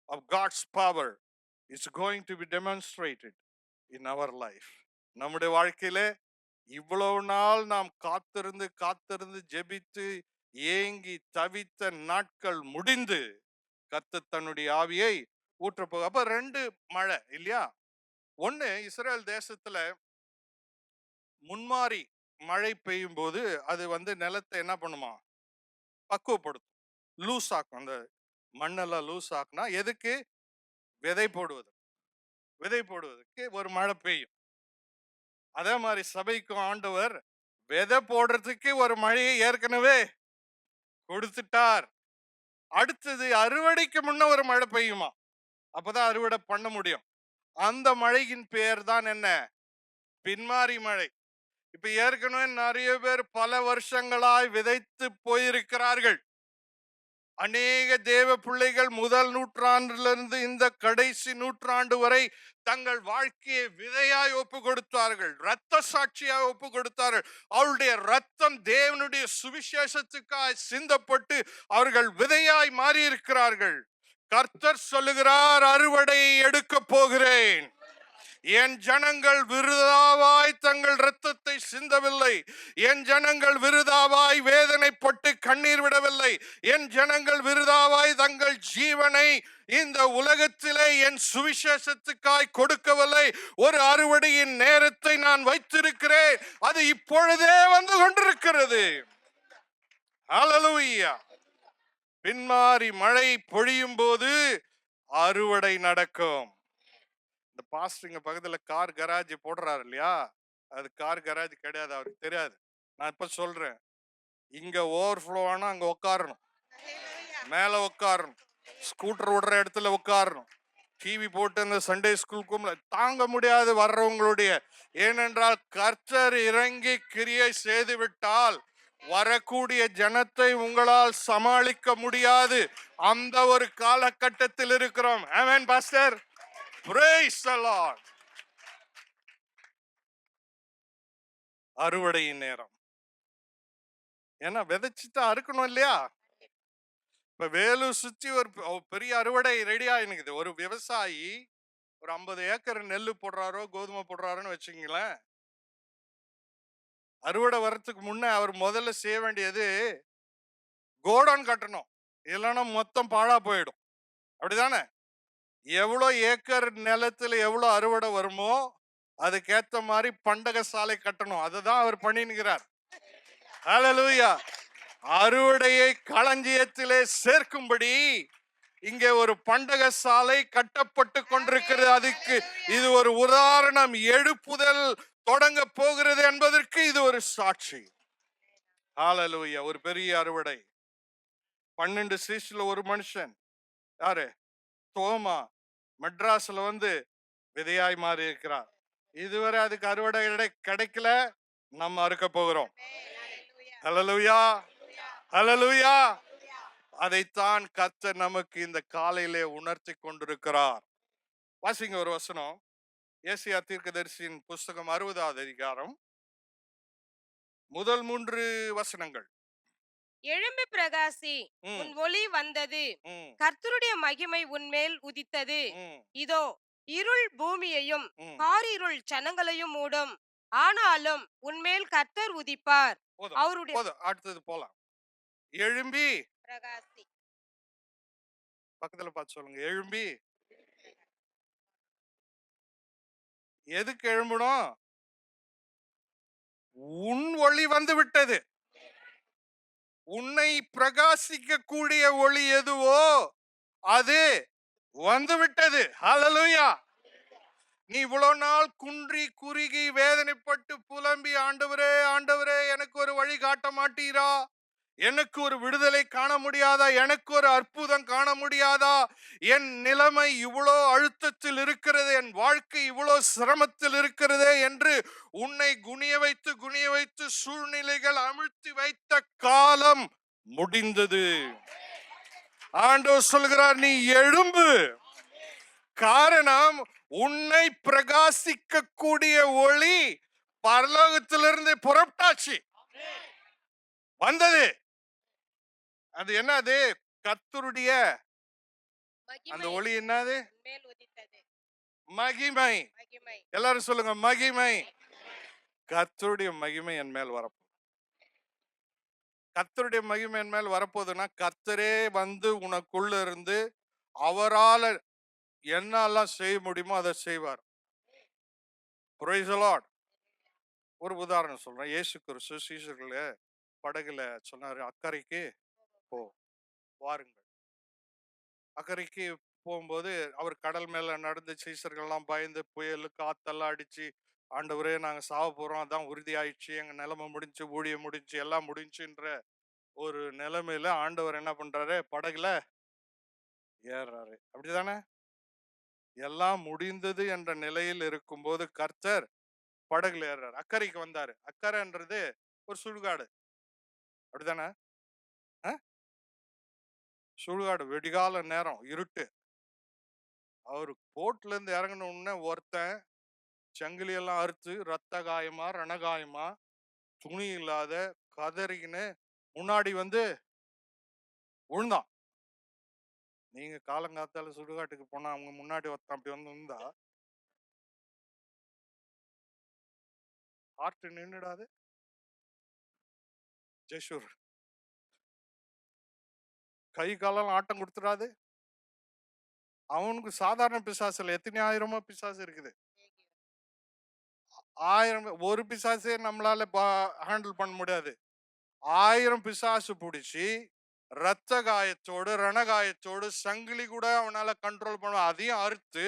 of God's power is going to be demonstrated in our life. நம்முடைய வாழ்க்கையிலே இவ்வளவு நாள் நாம் காத்திருந்து காத்திருந்து ஜெபித்து ஏங்கி தவித்த நாட்கள் முடிந்து கர்த்தர் தன்னுடைய ஆவியை ஊற்றப்போக. அப்ப ரெண்டு மழை இல்லையா? ஒண்ணு, இஸ்ரேல் தேசத்துல முன்மாறி மழை பெய்யும் போது அது நிலத்தை என்ன பண்ணுமா, பக்குவப்படுத்தும், லூஸ் ஆக்கும். அந்த மண்ணெல்லாம் லூஸ் ஆக்குனா எதுக்கு? விதை போடுவது, விதை போடுவதற்கு ஒரு மழை பெய்யும். அதே மாதிரி சபைக்கும் ஆண்டவர் விதை போடுறதுக்கு ஒரு மழையை ஏற்கனவே கொடுத்துட்டார். அடுத்தது அறுவடைக்கு முன்ன ஒரு மழை பெய்யுமா, அப்பதான் அறுவடை பண்ண முடியும். அந்த மழையின் பெயர் தான் என்ன? பின்மாறி மழை. இப்ப ஏற்கனவே நிறைய பேர் பல வருஷங்களாய் விதைத்து போயிருக்கிறார்கள். அநேக தேவ பிள்ளைகள் முதல் நூற்றாண்டிலிருந்து இந்த கடைசி நூற்றாண்டு வரை தங்கள் வாழ்க்கையை விதையாய் ஒப்பு கொடுத்தார்கள், இரத்த சாட்சியாய் ஒப்பு கொடுத்தார்கள். அவருடைய ரத்தம் தேவனுடைய சுவிசேஷத்துக்காய் சிந்தப்பட்டு அவர்கள் விதையாய் மாறி இருக்கிறார்கள். கர்த்தர் சொல்லுகிறார், அறுவடையை எடுக்க போகிறேன். என் ஜனங்கள் விருதாவாய் தங்கள் இரத்தத்தை சிந்தவில்லை. என் ஜனங்கள் விருதாவாய் வேதனைப்பட்டு கண்ணீர் விடவில்லை. என் ஜனங்கள் விருதாவாய் தங்கள் ஜீவனை இந்த உலகத்திலே என் சுவிசேஷத்துக்காய் கொடுக்கவில்லை. ஒரு அறுவடையின் நேரத்தை நான் வைத்திருக்கிறேன். அது இப்பொழுதே வந்து கொண்டிருக்கிறது. ஹல்லேலூயா. பின்மாறி மழை பொழியும் போது அறுவடை நடக்கும். இந்த பாஸ்டருங்க பக்கத்துல கார் கராஜ் போடுறாரு இல்லையா, அது கார் கராஜ் கிடையாது, அவருக்கு தெரியாது. நான் இப்ப சொல்றேன், இங்க ஓவர்ஃப்ளோ ஆனா அங்க உட்காரணும், மேல உட்காரணும், ஸ்கூட்டர் விடுற இடத்துல உட்காரணும், டிவி போட்டு அந்த சண்டே ஸ்கூலுக்கும் தாங்க முடியாது வர்றவங்களுடைய. ஏனென்றால் கர்த்தர் இறங்கி கிரியை செய்து விட்டால் வரக்கூடிய ஜனத்தை உங்களால் சமாளிக்க முடியாது. அந்த ஒரு காலகட்டத்தில் இருக்கிறோம். ஆமென் பாஸ்டர். Praise the Lord. அறுவடையின் நேரம். ஏன்னா விதைச்சிட்டு அறுக்கணும் இல்லையா? இப்ப வேலூர் சுத்தி ஒரு பெரிய அறுவடை ரெடி ஆயினுக்குது. ஒரு விவசாயி ஒரு 50 ஏக்கர் நெல்லு போடுறாரோ கோதுமை போடுறாரோன்னு வச்சுங்களேன், அறுவடை வர்றதுக்கு முன்ன அவர் முதல்ல செய்ய வேண்டியது கோடவுன் கட்டணும், இல்லைன்னா மொத்தம் பாழா போயிடும். அப்படிதானே? எவ்வளோ ஏக்கர் நிலத்துல எவ்வளோ அறுவடை வருமோ அதுக்கேத்த மாதிரி பண்டக சாலை கட்டணும். அதுதான் அவர் பண்ணினுக்கிறார். ஹல்லேலூயா. அறுவடையை களஞ்சியத்திலே சேர்க்கும்படி இங்கே ஒரு பண்டக சாலை கட்டப்பட்டு கொண்டிருக்கிறது. அதுக்கு இது ஒரு உதாரணம். எழுப்புதல் தொடங்க போகிறது என்பதற்கு இது ஒரு சாட்சி. ஹல்லேலூயா. ஒரு பெரிய அறுவடை. 12 சீஸ்ல ஒரு மனுஷன், யாரு? தோமா, மெட்ராஸ்ல விதையாய் மாறி இருக்கிறார். இதுவரை அதுக்கு அறுவடை கிடைக்கல, நம்ம அறுக்க போகிறோம். ஹல்லேலூயா, ஹல்லேலூயா. அதைத்தான் கர்த்தர் நமக்கு இந்த காலையிலே உணர்த்தி கொண்டிருக்கிறார். வாசிங்க ஒரு வசனம், ஏசாயா தீர்க்கதரிசியின் புஸ்தகம் 60வது அதிகாரம் முதல் 3 வசனங்கள். எழும்பி பிரகாசி, உன் ஒளி வந்தது, கர்த்தருடைய மகிமை உன்மேல் உதித்தது. இதோ இருள் பூமியையும் காரிருள் ஜனங்களையும் மூடும், ஆனாலும் உன்மேல் கர்த்தர் உதிப்பார். அவருடைய அடுத்தது போலாம். எழும்பி பிரகாசி. பக்கத்துல பார்த்து சொல்லுங்க, எழும்பி. எதுக்கு எழும்பணும்? உன் ஒளி வந்து விட்டது. உன்னை பிரகாசிக்க கூடிய ஒளி எதுவோ அது வந்து விட்டது. ஹல்லேலூயா. நீ இவ்வளவு நாள் குன்றி குறுகி வேதனைப்பட்டு புலம்பி, ஆண்டவரே ஆண்டவரே எனக்கு ஒரு வழி காட்ட மாட்டீரா, எனக்கு ஒரு விடுதலை காண முடியாதா? எனக்கு ஒரு அற்புதம் காண முடியாதா? என் நிலைமை இவ்வளோ அழுத்தத்தில் இருக்கிறது, என் வாழ்க்கை இவ்வளோ சிரமத்தில் இருக்கிறதே என்று உன்னை குனிய வைத்து சூழ்நிலைகள் அமிழ்த்தி வைத்த காலம் முடிந்தது. ஆண்டவர் சொல்கிறார், நீ எழும்பு. காரணம், உன்னை பிரகாசிக்க கூடிய ஒளி பரலோகத்திலிருந்து புறப்பட்டாச்சு, வந்தது. அது என்னது? கர்த்தருடைய அந்த ஒளி என்னது? மகிமை. எல்லாரும் சொல்லுங்க, மகிமை. கர்த்தருடைய மகிமை என் மேல் வரப்போகுது. கர்த்தருடைய மகிமை என் மேல் வரப்போகுதுன்னா, கர்த்தரே வந்து உனக்குள்ள இருந்து அவரால என்னெல்லாம் செய்ய முடியுமோ அதை செய்வார். Praise the Lord. ஒரு உதாரணம் சொல்றேன். இயேசு கிறிஸ்து சீஷர்களே படகுல சொன்னாரு, அக்கறைக்கு போ, வாருங்கள். அக்கறைக்கு போகும்போது அவர் கடல் மேல நடந்து, சீசர்கள்லாம் பயந்து, புயல் காத்தெல்லாம் அடிச்சு, ஆண்டவரே நாங்க சாவ போறோம், அதான் உறுதி ஆயிடுச்சு, எங்க நிலைமை முடிஞ்சு, ஊழியம் முடிஞ்சு, எல்லாம் முடிஞ்சுன்ற ஒரு நிலைமையில ஆண்டவர் என்ன பண்றாரு? படகுல ஏறாரு. அப்படிதானே? எல்லாம் முடிந்தது என்ற நிலையில் இருக்கும்போது கர்த்தர் படகுல ஏறாரு. அக்கறைக்கு வந்தாரு. அக்கறைன்றது ஒரு சுடுகாடு. அப்படிதானே? சுடுகாடு, வெடிகால நேரம், இருட்டு. அவரு போட்ல இருந்து இறங்கின உடனே ஒருத்தன் சங்கிலி எல்லாம் அறுத்து, ரத்த காயமா ரணகாயமா, துணி இல்லாத கதறின்னு முன்னாடி வந்து விழுந்தான். நீங்க காலங்காத்தால சுடுகாட்டுக்கு போனா அவங்க முன்னாடி ஒருத்தன் அப்படி வந்து இருந்தா ஹார்ட் நின்னுடாது. ஜெஷூர் கை காலெல்லாம் ஆட்டம் கொடுத்துடாது. அவனுக்கு சாதாரண பிசாசுல எத்தனை ஆயிரமோ பிசாசு இருக்குது. ஆயிரம் ஒரு பிசாசே நம்மளால ஹேண்டில் பண்ண முடியாது. 1000 பிசாசு பிடிச்சி ரத்த காயத்தோடு ரணகாயத்தோடு சங்கிலி கூட அவனால கண்ட்ரோல் பண்ண, அதையும் அறுத்து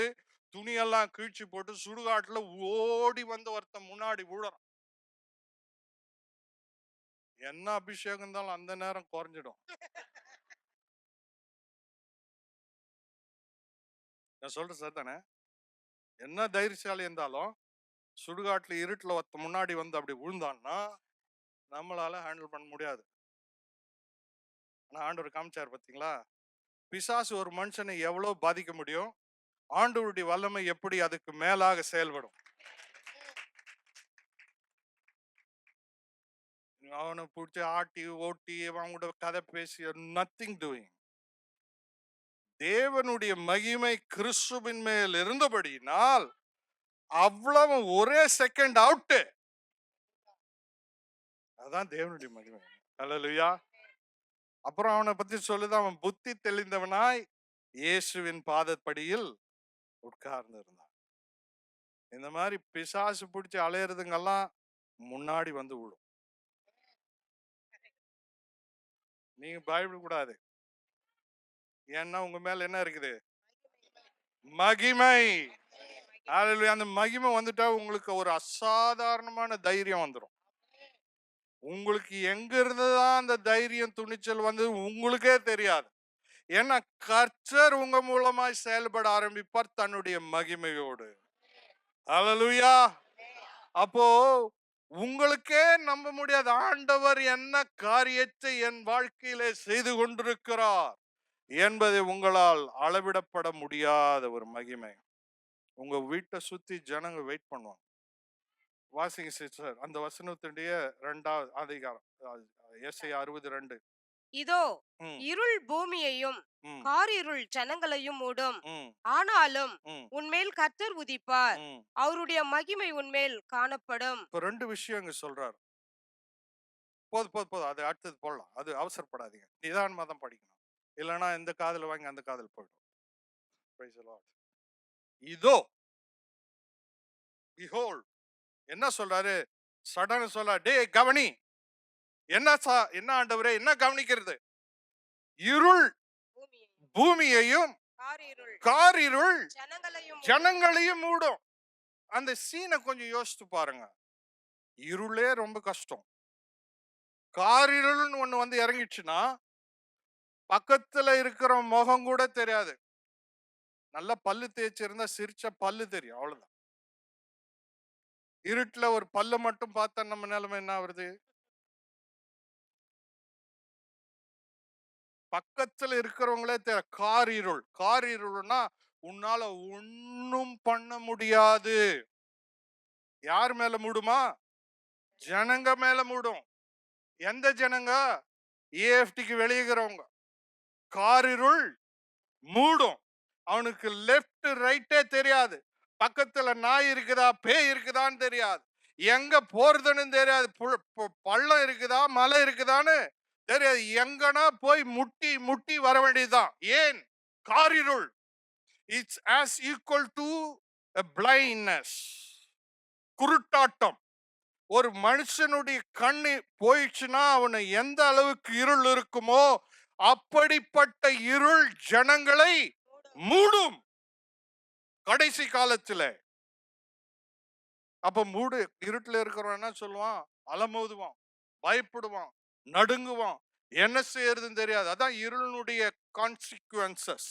துணியெல்லாம் கீழ்ச்சி போட்டு சுடுகாட்டுல ஓடி வந்து ஒருத்தன் முன்னாடி விழுறான். என்ன அபிஷேகம் இருந்தாலும் அந்த நேரம் குறைஞ்சிடும். நான் சொல்றேன் சார் தானே? என்ன தைரியசாலி இருந்தாலும் சுடுகாட்டுல இருட்டுல ஒருத்த முன்னாடி வந்து அப்படி விழுந்தான்னா நம்மளால ஹேண்டில் பண்ண முடியாது. ஆனா ஆண்டவர் காமிச்சார் பாத்தீங்களா? பிசாசு ஒரு மனுஷனை எவ்வளவு பாதிக்க முடியும், ஆண்டவருடைய வல்லமை எப்படி அதுக்கு மேலாக செயல்படும். அவனை பிடிச்சி ஆட்டி ஓட்டி அவன் கூட கதை பேசி நத்திங் டூயிங். தேவனுடைய மகிமை கிறிஸ்துவின் மேல் இருந்தபடியினால் அவ்வளவு ஒரே செகண்ட் அவுட். அதான் தேவனுடைய மகிமை. அல்லேலூயா. அப்புறம் அவனை பத்தி சொல்லுது, அவன் புத்தி தெளிந்தவனாய் இயேசுவின் பாதப்படியில் உட்கார்ந்து இருந்தான். இந்த மாதிரி பிசாசு பிடிச்சி அலையிறதுங்கெல்லாம் முன்னாடி வந்து விடும். நீங்க பயப்படக்கூடாது. ஏன்னா உங்க மேல என்ன இருக்குது? மகிமை. அல்லேலூயா. அந்த மகிமை வந்துட்டா உங்களுக்கு ஒரு அசாதாரணமான தைரியம் வந்துடும். உங்களுக்கு எங்க இருந்துதான் அந்த தைரியம் துணிச்சல் வந்து உங்களுக்கே தெரியாது. ஏன்னா கர்த்தர் உங்க மூலமாய் செயல்பட ஆரம்பிப்பார் தன்னுடைய மகிமையோடு. அல்லேலூயா. அப்போ உங்களுக்கே நம்ப முடியாது, ஆண்டவர் என்ன காரியத்தை என் வாழ்க்கையிலே செய்து கொண்டிருக்கிறார் என்பதை உங்களால் அளவிடப்பட முடியாத ஒரு மகிமை. உங்க வீட்டை சுத்தி ஜனங்க வெயிட் பண்ணுவாங்க. வாசிங்க சிஸ்டர் அந்த வசனத்துடைய 2வது அதிகாரம், ஏசாயா 62. இதோ ம், இருள் பூமியையும் ம், காரிருள் ஜனங்களையும் மூடும். ம், ஆனாலும் ம், உன்மேல் கர்த்தர் உதிப்பார், ம். அவருடைய மகிமை உன்மேல் காணப்படும். இப்ப 2 விஷயம் இங்க சொல்றாரு. போதும், அது அடுத்தது போடலாம். அது அவசரப்படாதீங்க, நிதானமா தான் படிக்கணும். இல்லைன்னா இந்த காதுல வாங்கி அந்த காதுல போயிடும். Praise the Lord. இதோ, behold. என்ன சொல்றாரு? சடன் சொல்ல, டே கவனி. என்ன ஆண்டவரே, என்ன கவனிக்கிறது? இருள் பூமியையும் பூமியையும் காரிருள் காரிருள் ஜனங்களையும் மூடும். ஜனங்களையும் மூடும். அந்த சீனை கொஞ்சம் யோசித்து பாருங்க. இருளே ரொம்ப கஷ்டம், காரிருள்னு ஒண்ணு வந்து இறங்கிடுச்சுன்னா பக்கத்துல இருக்கிற முகம் கூட தெரியாது. நல்லா பல்லு தேய்ச்சிருந்தா சிரிச்ச பல்லு தெரியும், அவ்வளவுதான். இருட்டுல ஒரு பல்லு மட்டும் பார்த்தா நம்ம நிலைமை என்ன வருது? பக்கத்துல இருக்கிறவங்களே காரிருள். காரிருள்னா உன்னால ஒண்ணும் பண்ண முடியாது. யார் மேல மூடுமா? ஜனங்க மேல மூடும். எந்த ஜனங்க? ஏஎஃப்டிக்கு வெளியேகிறவங்க. காரிருள் மூடும். அவனுக்கு லெஃப்ட் ரைட்டே தெரியாது. பக்கத்துல நாய் இருக்குதா பேய் இருக்குதான்னு தெரியாது. எங்க போறதுன்னு தெரியாது. பள்ளம் இருக்குதா மலை இருக்குதான்னு தெரியாது. எங்கனா போய் முட்டி முட்டி வர வேண்டியதுதான். ஏன்? காரிருள். It's as equal to a blindness. குருட்டாட்டம். ஒரு மனுஷனுடைய கண்ணு போயிடுச்சுன்னா அவனை எந்த அளவுக்கு இருள் இருக்குமோ அப்படிப்பட்ட இருள் ஜனங்களை மூடும் கடைசி காலத்துல. அப்ப மூடு. இருட்டுல இருக்கிறவன் என்ன சொல்லுவான்? அலமோதுவான், பயப்படுவான், நடுங்குவான், என்ன செய்யறதுன்னு தெரியாது. அதான் இருளுடைய கான்சிக்வன்சஸ்.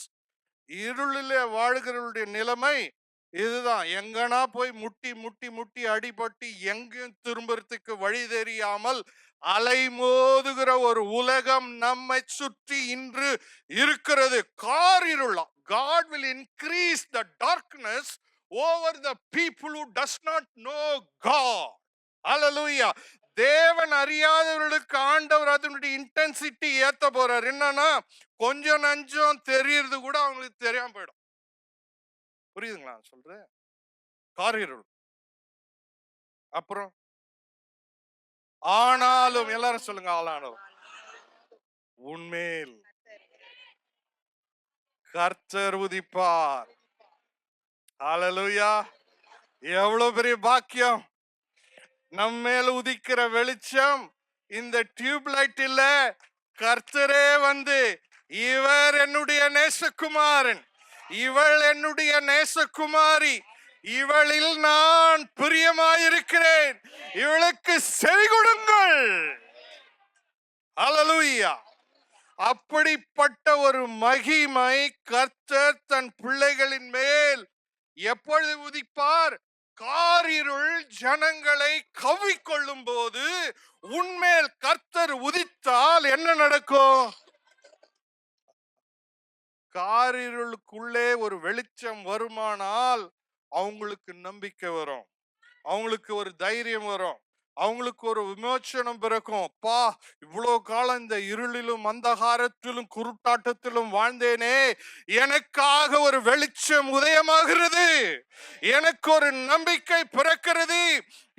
இருளிலே வாழ்கிறவருடைய நிலைமை இதுதான். எங்கனா போய் முட்டி முட்டி முட்டி அடிபட்டு எங்கேயும் திரும்புறதுக்கு வழி தெரியாமல் அலைமோதுகிற ஒரு உலகம் நம்மை சுற்றி இன்று இருக்கிறது. காரிருள். God will increase the darkness over the people who does not know God. Hallelujah. தேவன் அறியாதவர்களுக்கு ஆண்டவர் அதனுடைய இன்டென்சிட்டி ஏத்த போறார். என்னன்னா கொஞ்சம் நஞ்சம் தெரியறது கூட அவங்களுக்கு தெரியாம போயிடும். புரியுதுங்களா சொல்றேன்? காரிருள். அப்புறம் ஆனாலும் எல்லாரும் சொல்லுங்க, ஆனாலும் உன்மேல் கர்த்தர் உதிப்பார். ஹல்லேலூயா. எவ்வளவு பெரிய பாக்கியம். நம்மேல் உதிக்கிற வெளிச்சம் இந்த டியூப் லைட் இல்ல, கர்த்தரே வந்து இவர் என்னுடைய நேசகுமாரன், இவள் என்னுடைய நேசகுமாரி, இவளில் நான் பிரியமாயிருக்கிறேன், இவளுக்கு செவி கொடுங்கள். ஹல்லேலூயா. அப்படிப்பட்ட ஒரு மகிமை கர்த்தர் தன் பிள்ளைகளின் மேல் எப்பொழுது உதிப்பார்? காரிருள் ஜனங்களை கவ்விக்கொள்ளும் போது உன்மேல் கர்த்தர் உதித்தால் என்ன நடக்கும்? காரிருளுக்குள்ளே ஒரு வெளிச்சம் வருமானால் அவங்களுக்கு நம்பிக்கை வரும், அவங்களுக்கு ஒரு தைரியம் வரும், அவங்களுக்கு ஒரு விமோச்சனம் பிறக்கும். அப்பா, இவ்வளவு காலம் இந்த இருளிலும் அந்தகாரத்திலும் குருட்டாட்டத்திலும் வாழ்ந்தேனே, எனக்காக ஒரு வெளிச்சம் உதயமாகிறது, எனக்கு ஒரு நம்பிக்கை பிறக்கிறது,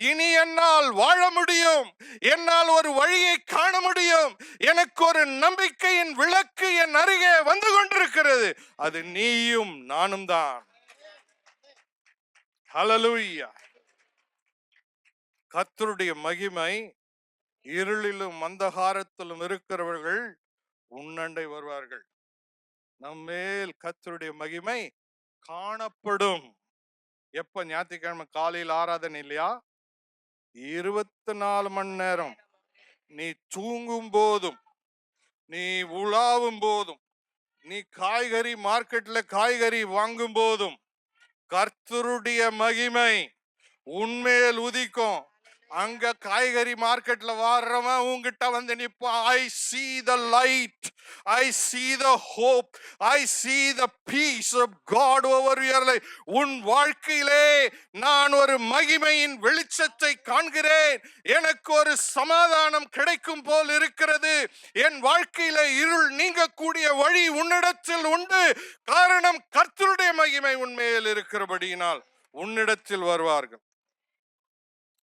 இனி என்னால் வாழ முடியும், என்னால் ஒரு வழியை காண முடியும், எனக்கு ஒரு நம்பிக்கையின் விளக்கு என் அருகே வந்து கொண்டிருக்கிறது, அது நீயும் நானும் தான். ஹல்லேலூயா. கர்த்தருடைய மகிமை இருளிலும் அந்தகாரத்திலும் இருக்கிறவர்கள் உன்னண்டை வருவார்கள். நம்மேல் கர்த்தருடைய மகிமை காணப்படும். எப்ப? ஞாயிற்றுக்கிழமை காலையில் ஆராதனை இல்லையா? 24 மணி நேரம். நீ தூங்கும் போதும், நீ உலாவும் போதும், நீ காய்கறி மார்க்கெட்ல காய்கறி வாங்கும் போதும் கர்த்தருடைய மகிமை உன்மேல் உதிக்கும். அங்க காய்கறி மார்க்கெட்ல வாடுறவன் உங்ககிட்ட வந்து நிப்பான். I see the light, I see the hope, I see the peace of God over your life. உன் வாழ்க்கையிலே நான் ஒரு மகிமையின் வெளிச்சத்தை காண்கிறேன், எனக்கு ஒரு சமாதானம் கிடைக்கும் போல் இருக்கிறது, என் வாழ்க்கையில இருள் நீங்கக்கூடிய வழி உன்னிடத்தில் உண்டு. காரணம் கர்த்தருடைய மகிமை உன்மேல் இருக்கிறபடியினால் உன்னிடத்தில் வருவார்கள்.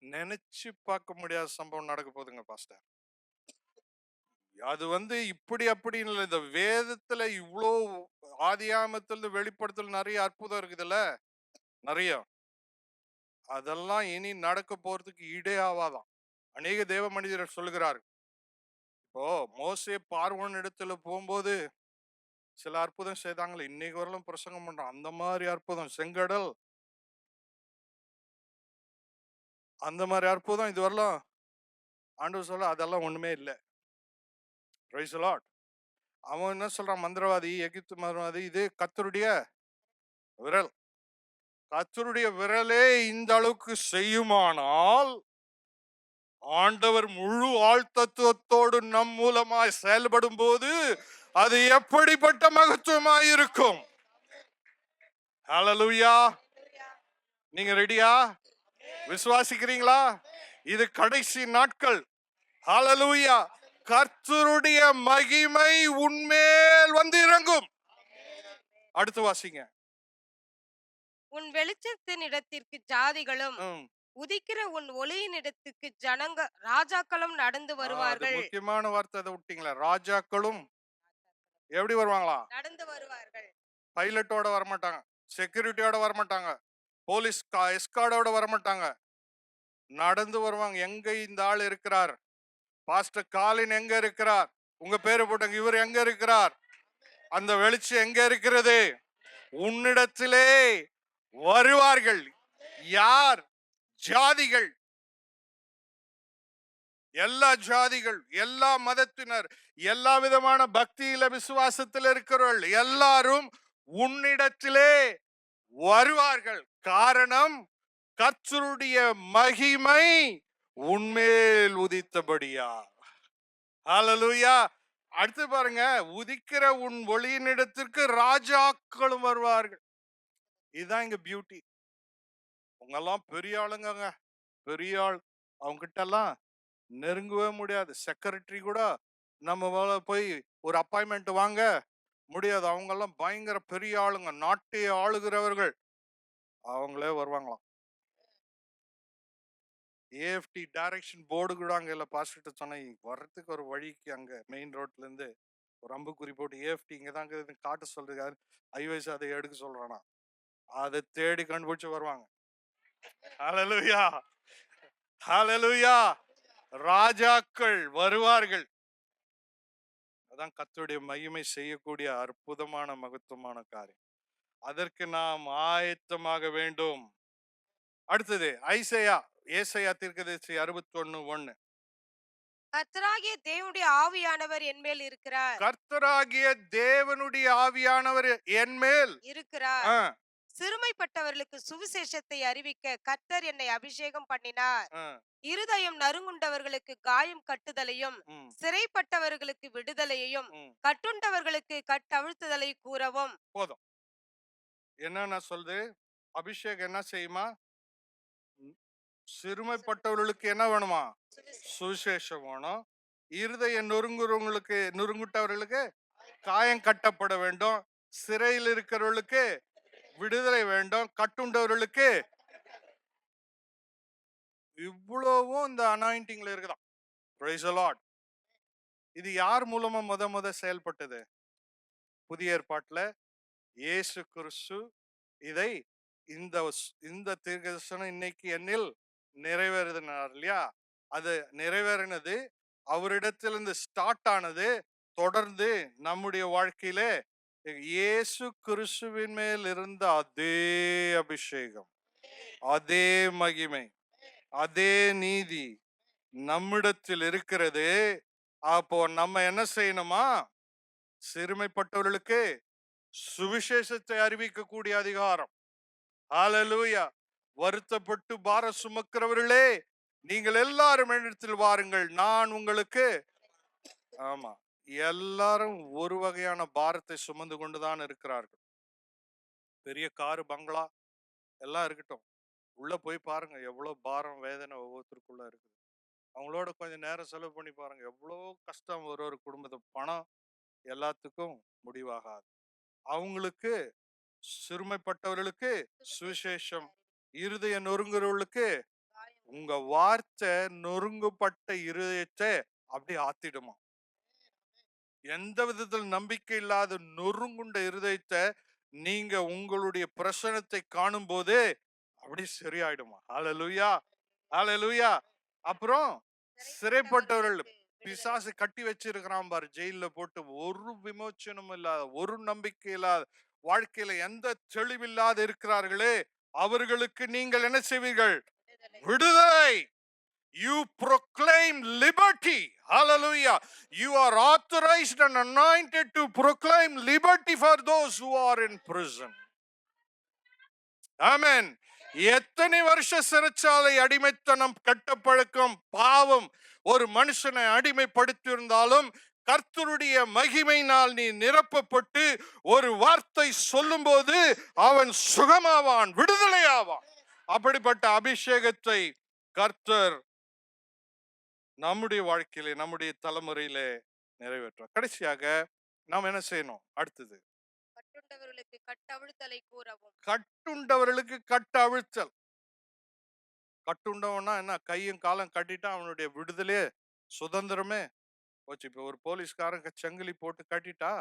நினைச்சு பார்க்க முடியாத சம்பவம் நடக்க போகுதுங்க பாஸ்டர். அது வந்து இப்படி அப்படின்னு இல்லை. இந்த வேதத்துல இவ்வளோ ஆதியாமத்துல வெளிப்படுத்தல் நிறைய அற்புதம் இருக்குதுல்ல, நிறைய. அதெல்லாம் இனி நடக்க போறதுக்கு இடே ஆவாதான். அநேக தேவ மனிதர் சொல்லுகிறார்கள். இப்போ மோசே பார்வோன் இடத்துல போகும்போது சில அற்புதம் செய்தாங்களே, இன்னைக்கு வரலும் பிரசங்கம் பண்றோம். அந்த மாதிரி அற்புதம், செங்கடல், அந்த மாதிரி அற்புதம் இது வரலாம் ஆண்டவர் சொல்ல அதெல்லாம் ஒண்ணுமே இல்லை. Price the Lord. அவன் என்ன சொல்றான்? மந்திரவாதி, எகிப்து மந்திரவாதி, இது கர்த்தருடைய விரல். கர்த்தருடைய விரலே இந்த அளவுக்கு செய்யுமானால் ஆண்டவர் முழு ஆழ்த்தத்துவத்தோடு நம் மூலமாய் செயல்படும் போது அது எப்படிப்பட்ட மகத்துவமாய் இருக்கும். ஹalleluya. நீங்க ரெடியா? விசுவாசிக்கிறீங்களா? இது கடைசி நாட்கள். ஹalleluya. கர்த்தருடைய மகிமை உன்மேல் வந்து இறங்கும். அடுத்து வாசிங்க. உன் வெளிச்சத்தின் இடத்திற்கு ஜாதிகளும் உதிக்கிற உன் ஒளியின் இடத்துக்கு ஜனங்க ராஜாக்களும் நடந்து வருவார்கள். முக்கியமான வார்த்தை அதை விட்டீங்களா? ராஜாக்களும் எப்படி வருவாங்களா? நடந்து வருவார்கள். பைலட்டோட வரமாட்டாங்க, செக்யூரிட்டியோட வரமாட்டாங்க, போலீஸ் எஸ்கார்டோட வரமாட்டாங்க, நடந்து வருவாங்க. எங்க இந்த ஆள் இருக்கிறார்? பாஸ்டர் காலின் எங்க இருக்கிறார்? உங்க பேரு போட்டாங்க, இவர் எங்க இருக்கிறார்? அந்த வெளிச்சம் எங்க இருக்கிறது? உன்னிடத்திலே வருவார்கள். யார்? ஜாதிகள், எல்லா ஜாதிகள், எல்லா மதத்தினர், எல்லா விதமான பக்தியில விசுவாசத்தில் இருக்கிறவர்கள் எல்லாரும் உன்னிடத்திலே வருவார்கள். காரணம், கர்த்தருடைய மகிமை உன்மேல் உதித்தபடியா. ஹalleluya. அடுத்து பாருங்க, உதிக்கிற உன் ஒளியின் இடத்திற்கு ராஜாக்களும் வருவார்கள். இதுதான் இங்க பியூட்டி. உங்கெல்லாம் பெரிய ஆளுங்க, பெரிய ஆள். அவங்க கிட்ட எல்லாம் நெருங்கவே முடியாது. செக்ரட்டரி கூட நம்ம போய் ஒரு அப்பாயின்மெண்ட் வாங்க முடியாது. அவங்க எல்லாம் பயங்கர பெரிய ஆளுங்க, நாட்டை ஆளுகிறவர்கள். அவங்களே வருவாங்களாம். ஏஎஃப்டி டைரக்ஷன் போர்டு கூட அங்க இல்ல. பாஸ்டர் சொன்னேன், வர்றதுக்கு ஒரு வழிக்கு அங்க மெயின் ரோட்ல இருந்து ஒரு அம்புக்குறி போட்டு ஏஎஃப்டி இங்க தான் காட்ட சொல்றாரு. ஐவஸ் அதை எடுக்க சொல்றானா, அதை தேடி கண்டுபிடிச்சு வருவாங்க. ஹalleluya, ஹalleluya. ராஜாக்கள் வருவார்கள். அதான் கர்த்தருடைய மகிமை செய்யக்கூடிய அற்புதமான மகத்துவமான காரியம். அதற்கு நாம் ஆயத்தமாக வேண்டும். அடுத்தது ஏசாயா தீர்க்கதரிசி 61:1. கர்த்தராகிய தேவனுடைய ஆவியானவர் என்மேல் இருக்கிறார். கர்த்தராகிய தேவனுடைய ஆவியானவர் என்மேல் இருக்கிறார். சிறுமைப்பட்டவர்களுக்கு சுவிசேஷத்தை அறிவிக்க கர்த்தர் என்னை அபிஷேகம் பண்ணினார். இருதயம் நறுங்குண்டவர்களுக்கு காயம் கட்டுதலையும், சிறைப்பட்டவர்களுக்கு விடுதலையையும், கட்டுண்டவர்களுக்கு கட்டவிழ்த்துதலை கூறவும். போதும். என்ன சொல்றது? அபிஷேகம் என்ன செய்யுமா? சிறுமைப்பட்டவர்களுக்கு என்ன வேணுமா? சுவிசேஷம் வேணும். இருதய நொறுங்குட்டவர்களுக்கு காயம் கட்டப்பட வேண்டும். சிறையில் இருக்கிறவர்களுக்கு விடுதலை வேண்டும். கட்டுண்டவர்களுக்கு. இவ்வளவும் இந்த அனாயிண்டிங்ல இருக்குதான். Price the Lord. இது யார் மூலமா முத செயல்பட்டது? புதிய ஏற்பாட்டுல இயேசு கிறிஸ்து இதை இந்த தீர்க்கதரிசனம் இன்னைக்கு என்னில் நிறைவேறினார் இல்லையா? அது நிறைவேறினது அவரிடத்திலிருந்து ஸ்டார்ட் ஆனது. தொடர்ந்து நம்முடைய வாழ்க்கையில இயேசு கிறிஸ்துவின் மேல் இருந்த அதே அபிஷேகம், அதே மகிமை, அதே நீதி நம்மிடத்தில் இருக்கிறது. அப்போ நம்ம என்ன செய்யணுமா? சிறுமைப்பட்டவர்களுக்கு சுவிசேஷத்தை அறிவிக்கக்கூடிய அதிகாரம். ஹalleluya. வருத்தப்பட்டு பாரம் சுமக்கிறவர்களே, நீங்கள் எல்லாரும் என்னிடத்தில் வாருங்கள், நான் உங்களுக்கு. ஆமா, எல்லாரும் ஒரு வகையான பாரத்தை சுமந்து கொண்டுதான் இருக்கிறார்கள். பெரிய காரு, பங்களா எல்லாம் இருக்கட்டும், உள்ள போய் பாருங்க எவ்வளவு பாரம், வேதனை ஒவ்வொருத்தருக்குள்ள இருக்குது. அவங்களோட கொஞ்சம் நேரம் செலவு பண்ணி பாருங்க, எவ்வளோ கஷ்டம் ஒரு குடும்பத்தை. பணம் எல்லாத்துக்கும் முடிவாகாது. அவங்களுக்கு, சிறுமைப்பட்டவர்களுக்கு சுவிசேஷம், இருதய நொறுங்குறவர்களுக்கு உங்க வார்த்தை நொறுங்குப்பட்ட இருதயத்தை அப்படி ஆத்திடுமா. எந்த விதத்தில் நம்பிக்கை இல்லாத நொறுங்குண்ட இருதயத்தை நீங்க உங்களுடைய பிரசனத்தை காணும் போது அப்படி சரியாயிடுமா. ஹalleluya, ஹalleluya. அப்புறம் சிறைப்பட்டவர்கள், பிசாசு கட்டி வச்சிருக்கிறான் பாரு ஜெயில போட்டு, ஒரு விமோச்சனம் இல்லாத, ஒரு நம்பிக்கை இல்லாத, வாழ்க்கையில எந்த தெளிவில்லாத இருக்கிறார்களே, அவர்களுக்கு நீங்கள் என்ன செய்வீர்கள்? விடுதலை. You proclaim liberty. Hallelujah. You are authorized and anointed to proclaim liberty for those who are in prison. Amen. எத்தனை வருஷ சிறைச்சாலை அடிமைத்தனம், கட்டப்பழக்கம், பாவம் ஒரு மனுஷனை அடிமைப்படுத்தி இருந்தாலும் கர்த்தருடைய மகிமையினால் நீ நிரப்பப்பட்டு ஒரு வார்த்தை சொல்லும்போது அவன் சுகமாவான், விடுதலையாவான். அப்படிப்பட்ட அபிஷேகத்தை கர்த்தர் நம்முடைய வாழ்க்கையிலே, நம்முடைய தலைமுறையிலே நிறைவேற்றுவார். கடைசியாக நாம் என்ன செய்யணும்? அடுத்தது, கட்டுண்டவர்களுக்கு கட்டவிழ்த்தலை கூறவும். கட்டுண்டவர்களுக்கு கட்டவிழ்த்தல். கட்டுண்டவனா என்ன? கையும் காலம் கட்டிட்டா அவனுடைய விடுதலையே, சுதந்திரமே போச்சு. இப்போ ஒரு போலீஸ்காரன் சங்கிலி போட்டு கட்டிட்டா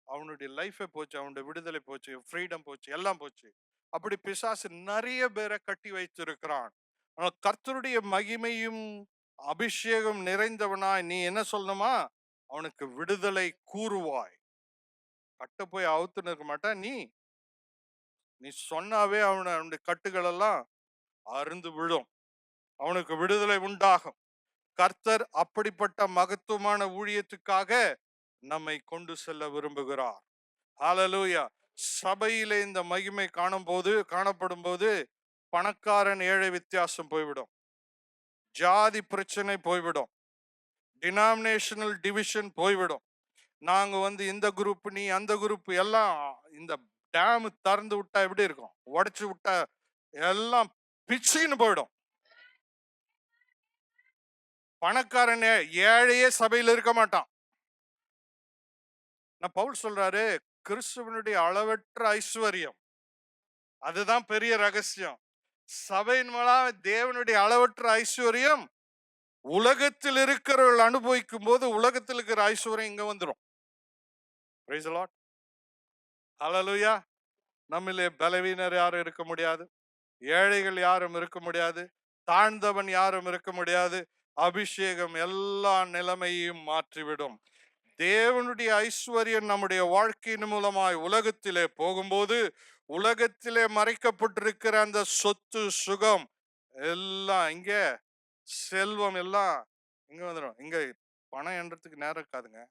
அவனுடைய லைஃபே போச்சு, அவனுடைய விடுதலை போச்சு, ஃப்ரீடம் போச்சு, எல்லாம் போச்சு. அப்படி பிசாசு நிறைய பேரை கட்டி வைத்திருக்கிறான். ஆனால் கர்த்தருடைய மகிமையும் அபிஷேகம் நிறைந்தவனாய் நீ என்ன சொல்லணுமா? அவனுக்கு விடுதலை கூறுவாய். கட்ட போய் அவுத்துன்னு இருக்க மாட்டா. நீ சொன்னாவே அவனுடைய கட்டுகள் எல்லாம் அருந்து விழும், அவனுக்கு விடுதலை உண்டாகும். கர்த்தர் அப்படிப்பட்ட மகத்துவமான ஊழியத்துக்காக நம்மை கொண்டு செல்ல விரும்புகிறார். ஹalleluya. சபையிலே இந்த மகிமை காணப்படும் போது பணக்காரன் ஏழை வித்தியாசம் போய்விடும், ஜாதி பிரச்சனை போய்விடும், டினாமினேஷனல் டிவிஷன் போய்விடும். நாங்க இந்த குரூப், நீ அந்த குரூப், எல்லாம் இந்த டேம் திறந்து விட்டா எப்படி இருக்கும்? உடைச்சு விட்டா எல்லாம் பிச்சுன்னு போயிடும். பணக்காரன் ஏழையே சபையில் இருக்க மாட்டான். நான் பவுல் சொல்றாரு, கிறிஸ்துவனுடைய அளவற்ற ஐஸ்வர்யம், அதுதான் பெரிய ரகசியம். சபையின் மூலம் தேவனுடைய அளவற்ற ஐஸ்வர்யம் உலகத்தில் இருக்கிறவர்கள் அனுபவிக்கும் போது உலகத்தில் இருக்கிற ஐஸ்வர்யம் இங்க வந்துடும். Praise the Lord. Hallelujah. நம்மிலே பலவீனர் யாரும் இருக்க முடியாது, ஏழைகள் யாரும் இருக்க முடியாது, தாழ்ந்தவன் யாரும் இருக்க முடியாது. அபிஷேகம் எல்லா நிலைமையும் மாற்றிவிடும். தேவனுடைய ஐஸ்வர்யம் நம்முடைய வாழ்க்கையின் மூலமாய் உலகத்திலே போகும்போது உலகத்திலே மறைக்கப்பட்டிருக்கிற அந்த சொத்து சுகம் எல்லாம் இங்க, செல்வம் எல்லாம் இங்க வந்துடும். இங்க பணம் என்றதுக்கு நேரம் இருக்காதுங்க.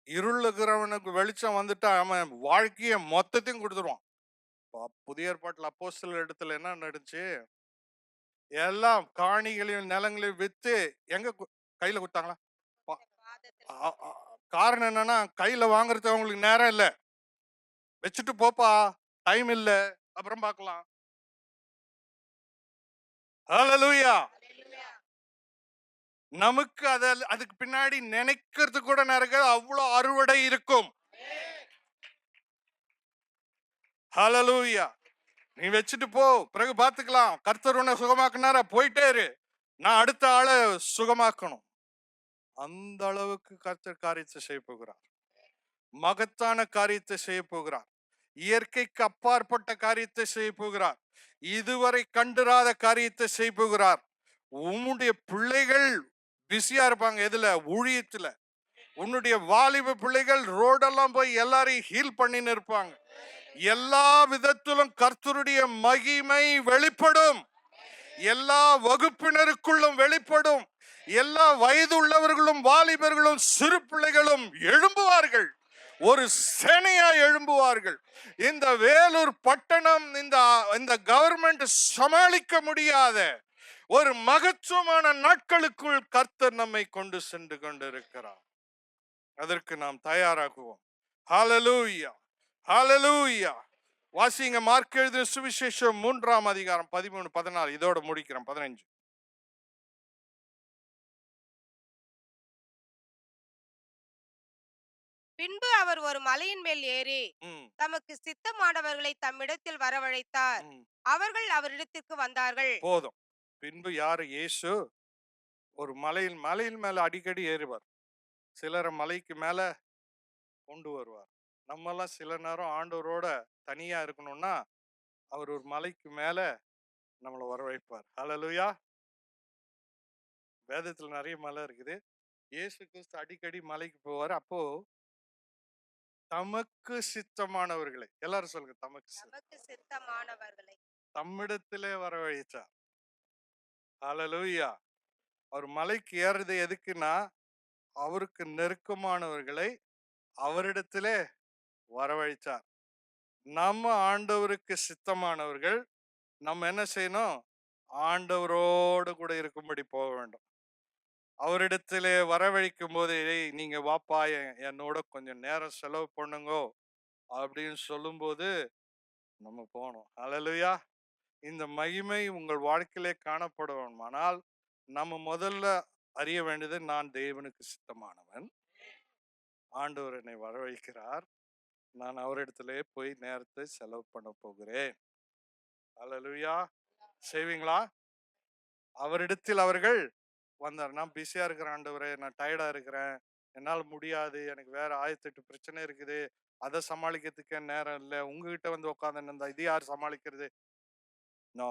இருளுகிறவனுக்கு வெளிச்சம் வந்துட்டா அவன் வாழ்க்கைய மொத்தத்தையும் கொடுத்துருவான். புதிய ஏற்பாட்டில் அப்போஸ்தலர் இடத்துல என்ன நடந்துச்சு? எல்லாம் காணிகளையும் நிலங்களையும் வித்து எங்க கையில கொடுத்தாங்களா? காரணம் என்னன்னா, கையில வாங்குறதுக்கு அவங்களுக்கு நேரம் இல்லை. வச்சுட்டு போப்பா, டைம் இல்ல, அப்புறம் பார்க்கலாம். ஹalleluya. நமக்கு அதுக்கு பின்னாடி நினைக்கிறது கூட நேரம், அவ்வளவு அறுவடை இருக்கும். ஹalleluya. நீ வச்சுட்டு போ, பிறகு பார்த்துக்கலாம். கர்த்தர் உன்னை சுகமாக்குனாரா, போயிட்டே இரு. நான் அடுத்த ஆளை சுகமாக்கணும். அந்த அளவுக்கு கர்த்தர் காரியத்தை செய்ய போகிறார். மகத்தான காரியத்தை செய்ய போகிறார். இயற்கைக்கு அப்பாற்பட்ட காரியத்தை செய்ய போகிறார். இதுவரை கண்டிராத காரியத்தை செய்ய போகிறார். உன்னுடைய பிள்ளைகள் பிஸியா இருப்பாங்க. எதுல? ஊழியத்துல. உன்னுடைய வாலிப பிள்ளைகள் ரோடெல்லாம் போய் எல்லாரையும் ஹீல் பண்ணின்னு இருப்பாங்க. எல்லா விதத்திலும் கர்த்தருடைய மகிமை வெளிப்படும். எல்லா வகுப்பினருக்குள்ளும் வெளிப்படும். எல்லா வயது உள்ளவர்களும் வாலிபர்களும் சிறு பிள்ளைகளும் எழும்புவார்கள், ஒரு சேனையா எழும்புவார்கள். இந்த வேலூர் பட்டணம், இந்த கவர்மெண்ட் சமாளிக்க முடியாத ஒரு மகத்துவமான நாட்களுக்குள் கர்த்தர் நம்மை கொண்டு சென்று கொண்டிருக்கிறார். அதற்கு நாம் தயாராகுவோம். ஹalleluya, ஹalleluya. வாசிங்க, மார்க் எழுதின சுவிசேஷம் 3ஆம் அதிகாரம் 13, 14. இதோட முடிக்கிறேன். 15. பின்பு அவர் ஒரு மலையின் மேல் ஏறி தமக்கு சித்தமானவர்களை தம்மிடத்தில் வரவழைத்தார். அவர்கள் அவரிடத்திற்கு வந்தார்கள். போதும். பின்பு யாரு? இயேசு ஒரு மலையின் மேல அடிக்கடி ஏறுவார். சிலரை மலைக்கு மேல கொண்டு வருவார். நம்ம எல்லாம் சில நேரம் ஆண்டவரோட தனியா இருக்கணும்னா அவர் ஒரு மலைக்கு மேல நம்மளை வரவழைப்பார். ஹalleluya. வேதத்துல நிறைய மலை இருக்குது. இயேசு கிறிஸ்து அடிக்கடி மலைக்கு போவார். அப்போ தமக்கு சித்தமானவர்களை, எல்லாரும் சொல்லுங்க, தமக்கு சித்தமானவர்களை தம்மிடத்திலே வரவழைத்தார். ஹalleluya. அவர் மலைக்கு ஏறுறது எதுக்குன்னா, அவருக்கு நெருக்கமானவர்களை அவரிடத்திலே வரவழைச்சார். நம்ம ஆண்டவருக்கு சித்தமானவர்கள் நம்ம என்ன செய்யணும்? ஆண்டவரோடு கூட இருக்கும்படி போக வேண்டும். அவரிடத்திலே வரவழைக்கும் போது, "ஏய் நீங்க வாப்பா, என்னோட கொஞ்சம் நேரம் செலவு பண்ணுங்கோ" அப்படின்னு சொல்லும்போது நம்ம போகணும். ஹalleluya. இந்த மகிமை உங்கள் வாழ்க்கையிலே காணப்படுமானால், நம்ம முதல்ல அறிய வேண்டியது, நான் தேவனுக்கு சித்தமானவன். ஆண்டவர் என்னை வரவழைக்கிறார். நான் அவரிடத்திலே போய் நேரத்தை செலவு பண்ண போகிறேன். ஹalleluya. செய்வீங்களா? அவரிடத்தில் அவர்கள் வந்தார். நான் பிஸியா இருக்கிறேன் ஆண்டவரே, நான் டயர்டா இருக்கிறேன், என்னால் முடியாது, எனக்கு வேற 1008 பிரச்சனை இருக்குது, அதை சமாளிக்கிறதுக்கே நேரம் இல்லை, உங்ககிட்ட வந்து உட்காந்து இது யார் சமாளிக்கிறது? நோ.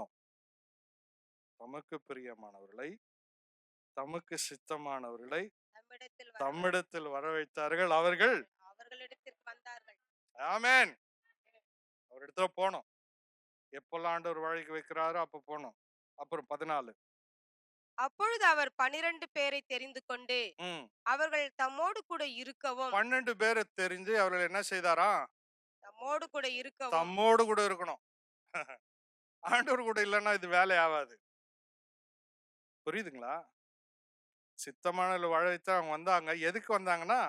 தமக்கு பிரியமானவர்களை, தமக்கு சித்தமானவர்களை தம்மிடத்தில் வரவைத்தார்கள், அவர்கள் அவர்களிடத்திற்கு வந்தார்கள். ஆமென். அவரிடத்துல போனோம். எப்பெல்லாம் ஆண்டவர் வாழ்க்கை வைக்கிறாரோ அப்ப போனோம். அப்புறம் 14. அப்பொழுது அவர் 12 பேரை தெரிந்து கொண்டு அவர்கள் தம்மோடு கூட இருக்கவும் 12 பேரை தெரிஞ்சு அவர்கள் என்ன செய்தாரா? தம்மோடு கூட இருக்கவும். தம்மோடு கூட இருக்கணும். ஆண்டவர் கூட இல்லைன்னா இது வேலை ஆகாது. புரியுதுங்களா? சித்தமான வாழ வைத்து அவங்க வந்தாங்க. எதுக்கு வந்தாங்கன்னா,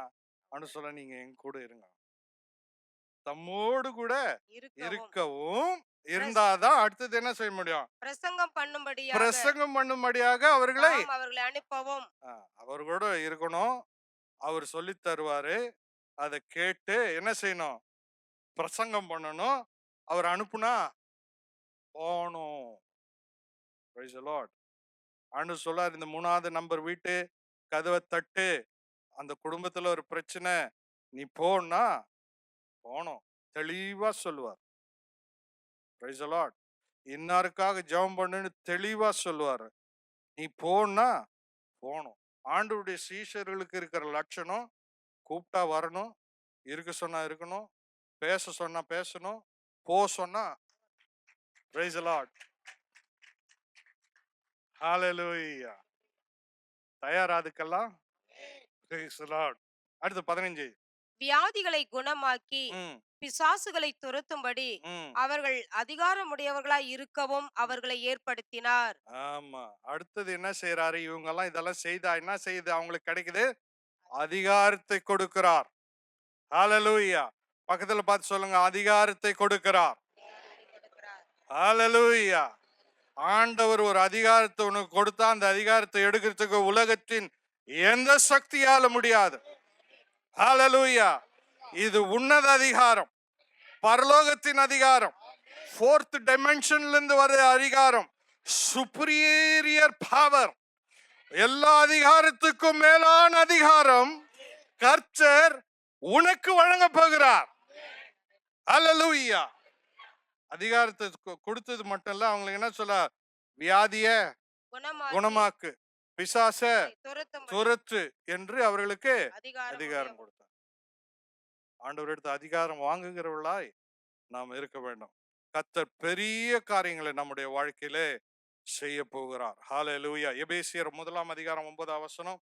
அவனு சொல்ல, நீங்க எங்க கூட இருங்க. தம்மோடு கூட இருக்கவும் இருந்தாதான் அடுத்தது என்ன செய்ய முடியும்? பிரசங்கம் பண்ணும்படியாக அவர்களை அனுப்பவும். அவர்களோட இருக்கணும். அவர் சொல்லி தருவாரு. அதை கேட்டு என்ன செய்யணும்? பிரசங்கம் பண்ணணும். அவர் அனுப்புனா போகணும். Praise the Lord. ஆண்டவர் சொல்லார், இந்த 3வது நம்பர் வீட்டு கதவை தட்டு, அந்த குடும்பத்துல ஒரு பிரச்சனை, நீ போனா போனோம். தெளிவா சொல்லுவார். Praise the Lord. இன்னாருக்காக ஜெபம் பண்ணுன்னு தெளிவா சொல்லுவார். நீ போனா போகணும். ஆண்டவருடைய சீஷர்களுக்கு இருக்கிற லட்சணம், கூப்பிட்டா வரணும், இருக்க சொன்னா இருக்கணும், பேச சொன்னா பேசணும், போ சொன்னா. Praise the Lord. Hallelujah. தயாரா அதுக்கெல்லாம்? Praise the Lord. அடுத்து 15. வியாதிகளை குணமாக்கி பிசாசுகளை துரத்தும்படி அவர்கள் அதிகாரமுடையவர்களாய் இருக்கவும் அவர்களை ஏற்படுத்தினார். ஆமா. அடுத்தது என்ன செய்யறாரு? இவங்க எல்லாம் இதெல்லாம் செய்தா என்ன செய்யுது? அவங்களுக்கு கிடைக்குது, அதிகாரத்தை கொடுக்கிறார். ஹalleluya. பக்கத்துல பார்த்து சொல்லுங்க, அதிகாரத்தை கொடுக்கிறார். ஹalleluya. ஆண்டவர் ஒரு அதிகாரத்தை உனக்கு கொடுத்தா அந்த அதிகாரத்தை எடுக்கிறதுக்கு உலகத்தின் எந்த சக்தியால முடியாது. ஹalleluya. இது உன்னத அதிகாரம், பரலோகத்தின் அதிகாரம், 4th டைமென்ஷன்ல இருந்து வர அதிகாரம், சுப்பீரியர் பவர். எல்லா அதிகாரத்துக்கும் மேலான அதிகாரம் கர்த்தர் உனக்கு வழங்க போகிறார். ஹalleluya. அதிகாரத்தை கொடுத்தது மட்டும் இல்ல, அவங்களுக்கு என்ன சொல்ல? வியாதிய குணமாக்கு, பிசாச துரத்து என்று அவர்களுக்கு அதிகாரம் கொடுத்தார். ஆண்டவர் எடுத்த அதிகாரம் வாங்குகிறவர்களாய் நாம் இருக்க வேண்டும். கர்த்தர் பெரிய காரியங்களை நம்முடைய வாழ்க்கையிலே செய்ய போகிறார். ஹalleluya. எபேசியர் 1ஆம் அதிகாரம் 9ஆம் வசனம்.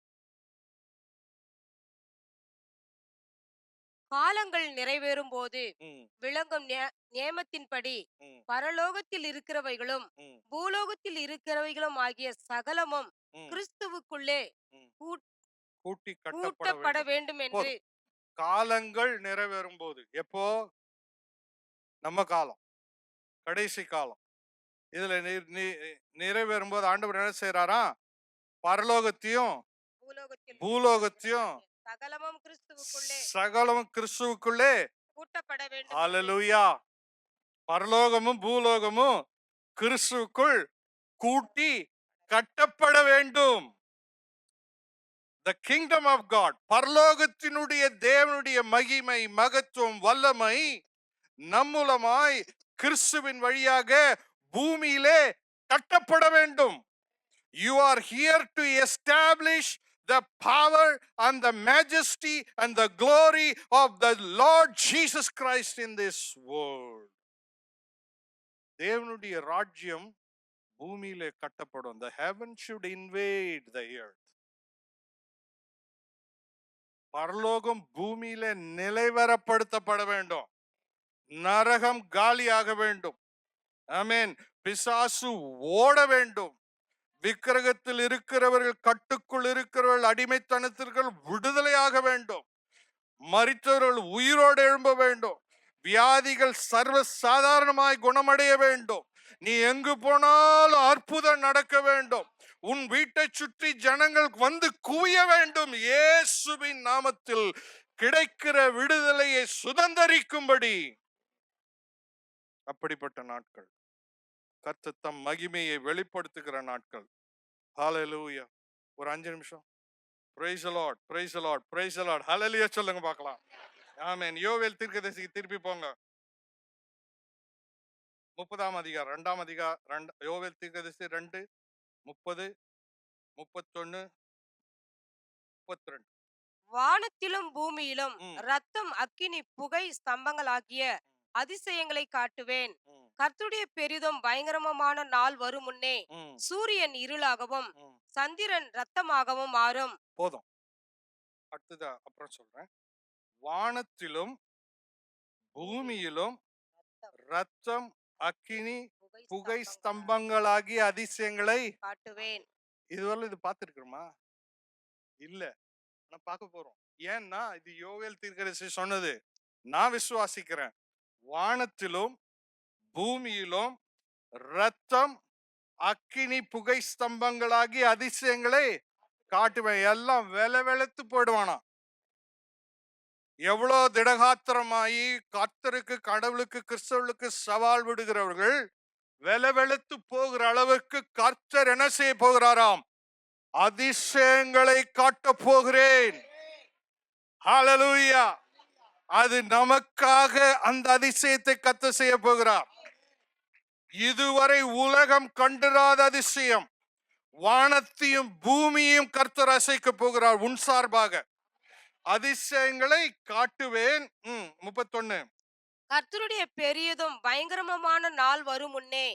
காலங்கள் நிறைவேறும் போது விளங்கும் நியமத்தின்படி பரலோகத்தில் இருக்கிறவைகளும் பூலோகத்தில் இருக்கிறவைகளும் ஆகிய சகலமும் கிறிஸ்துவுக்குள்ளே கூட்டப்பட வேண்டும் என்று. காலங்கள் நிறைவேறும் போது, எப்போ? நம்ம காலம், கடைசி காலம். இதுல நிறைவேறும் போது ஆண்டவர் என்ன செய்யறாரா? பரலோகத்தையும் பூலோகத்தையும் சகலமும் கிறிஸ்துவுக்குள்ளே கூட்டப்பட வேண்டும். ஹalleluya. பரலோகமும் பூலோகமும் கிறிஸ்துவுக்குள் கூட்டி கட்டப்பட வேண்டும். The kingdom of God, பரலோகத்தினுடைய தேவனுடைய மகிமை, மகத்துவம், வல்லமை நம்மூலமாய் கிறிஸ்துவின் வழியாக பூமியிலே கட்டப்பட வேண்டும். You are here to establish the power and the majesty and the glory of the Lord Jesus Christ in this world. தேவனுடைய ராஜ்யம் பூமியிலே கட்டப்படும். The heaven should invade the earth. பரலோகம் பூமியிலே நிலைவரப்படுத்தப்பட வேண்டும். நரகம் காலியாக வேண்டும். ஆமென். பிசாசு ஓட வேண்டும். விக்கிரகத்தில் இருக்கிறவர்கள், கட்டுக்குள் இருக்கிறவர்கள், அடிமைத்தனத்திற்கு விடுதலையாக வேண்டும். மரித்தவர்கள் உயிரோடு எழும்ப வேண்டும். வியாதிகள் சர்வ சாதாரணமாய் குணமடைய வேண்டும். நீ எங்கு போனாலும் அற்புதம் நடக்க வேண்டும். உன் வீட்டை சுற்றி ஜனங்கள் வந்து குவிய வேண்டும். இயேசுவின் நாமத்தில் கிடைக்கிற விடுதலையை சுதந்தரிக்கும்படி. அப்படிப்பட்ட நாட்கள், கர்த்தர் தம் மகிமையை வெளிப்படுத்துகிற நாட்கள். ஹல்லேலூயா. ஒரு 5 நிமிஷம். Praise the Lord, praise the Lord, praise the Lord. ஹல்லேலூயா சொல்லுங்க பார்க்கலாம். ஆமென். யோவேல் தீர்க்கதரிசிக்கு திருப்பி போங்க. 30ஆம் அதிகாரம் 2ஆம் அதிகாரம் யோவேல் தீர்க்கதரிசி 2 30 31 32. வானத்திலும் பூமியிலும் ரத்தம் அக்கினி புகை ஸ்தம்பங்களாகிய அதிசயங்களை காட்டுவேன். கர்த்தருடைய பெரிதும் பயங்கரமான நாள் வரும் முன்னே சூரியன் இருளாகவும் சந்திரன் ரத்தமாகவும் மாறும். போதும். அடுத்தது அப்புறம் சொல்றேன். வானத்திலும் பூமியிலும் ரத்தம் அக்கினி புகை ஸ்தம்பங்களாகிய அதிசயங்களை காட்டுவேன். இதுவரை இது பார்த்திருக்கிறோமா? இல்ல. ஆனா பார்க்க போறோம். ஏன்னா இது யோவேல் தீர்க்கதரிசி சொன்னது. நான் விசுவாசிக்கிறேன். வானத்திலும் பூமியிலும் ரத்தம் அக்கினி புகை ஸ்தம்பங்களாகி அதிசயங்களை காட்டுவேன். எல்லாம் வெளத்து போயிடுவானா. எவ்வளோ திடகாத்திரமாயி கர்த்தருக்கு, கடவுளுக்கு, கிறிஸ்தவர்களுக்கு சவால் விடுகிறவர்கள் வெளத்து போகிற அளவுக்கு கர்த்தர் என்ன செய்ய போகிறாராம்? அதிசயங்களை காட்ட போகிறேன். ஹல்லேலூயா. அது நமக்காக அந்த அதிசயத்தை கர்த்தர் செய்ய போகிறார். இதுவரை உலகம் கண்டிராத அதிசயம். வானத்தையும் பூமியையும் கர்த்தர் அசைக்க போகிறார் உன் சார்பாக. அதிசயங்களை காட்டுவேன். 31. கர்த்தருடைய பெரியதும் பயங்கரமான நாள் வரும் முன்னே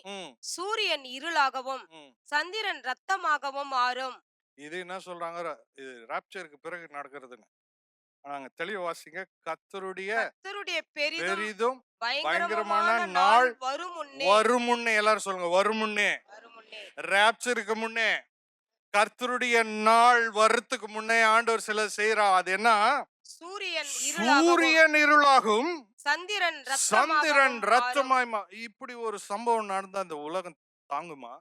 சூரியன் இருளாகவும் சந்திரன் ரத்தமாகவும் மாறும். இது என்ன சொல்றாங்க? இது ராப்சருக்கு பிறகு நடக்கிறதுன்னு. நாங்க தெளிவா வாசிங்க. கர்த்தருடைய பெரிதும் பயங்கரமான நாள் வரும் முன்னே. எல்லாரும் சொல்லுங்க, வரும் முன்னே. ராப்சருக்கு முன்னே, கர்த்தருடைய நாள் வரத்துக்கு முன்னே ஆண்டவர் சிலர் செய்யறான். அது என்ன? சூரியன் இருளாகும் சந்திரன் ரத்தமாய். இப்படி ஒரு சம்பவம் நடந்தா அந்த உலகம் தாங்குமா?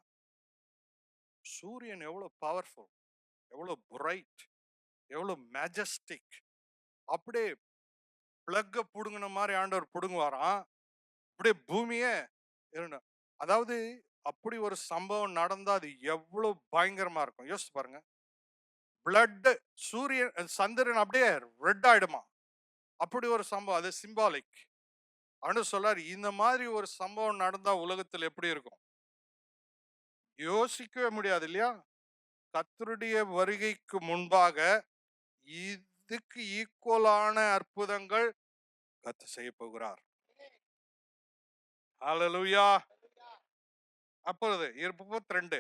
சூரியன் எவ்வளவு பவர்ஃபுல், எவ்வளவு பிரைட், எவ்வளவு மேஜஸ்டிக். அப்படியே பிளக்க புடுங்கின மாதிரி ஆண்டவர் புடுங்குவாராம். அப்படியே பூமியே. அதாவது அப்படி ஒரு சம்பவம் நடந்தா அது எவ்வளவு பயங்கரமா இருக்கும் யோசிச்சு பாருங்க. பிளட், சூரியன் சந்திரன் அப்படியே ரெட் ஆயிடுமா. அப்படி ஒரு சம்பவம். அது சிம்பாலிக். ஆண்டவர் சொல்றாரு, இந்த மாதிரி ஒரு சம்பவம் நடந்தா உலகத்தில் எப்படி இருக்கும்? யோசிக்கவே முடியாது இல்லையா? கர்த்தருடைய வருகைக்கு முன்பாக இதுக்கு ஈக்குவலான அற்புதங்கள் கர்த்தர் செய்ய போகிறார். ஹல்லேலூயா. அப்பொழுது 32.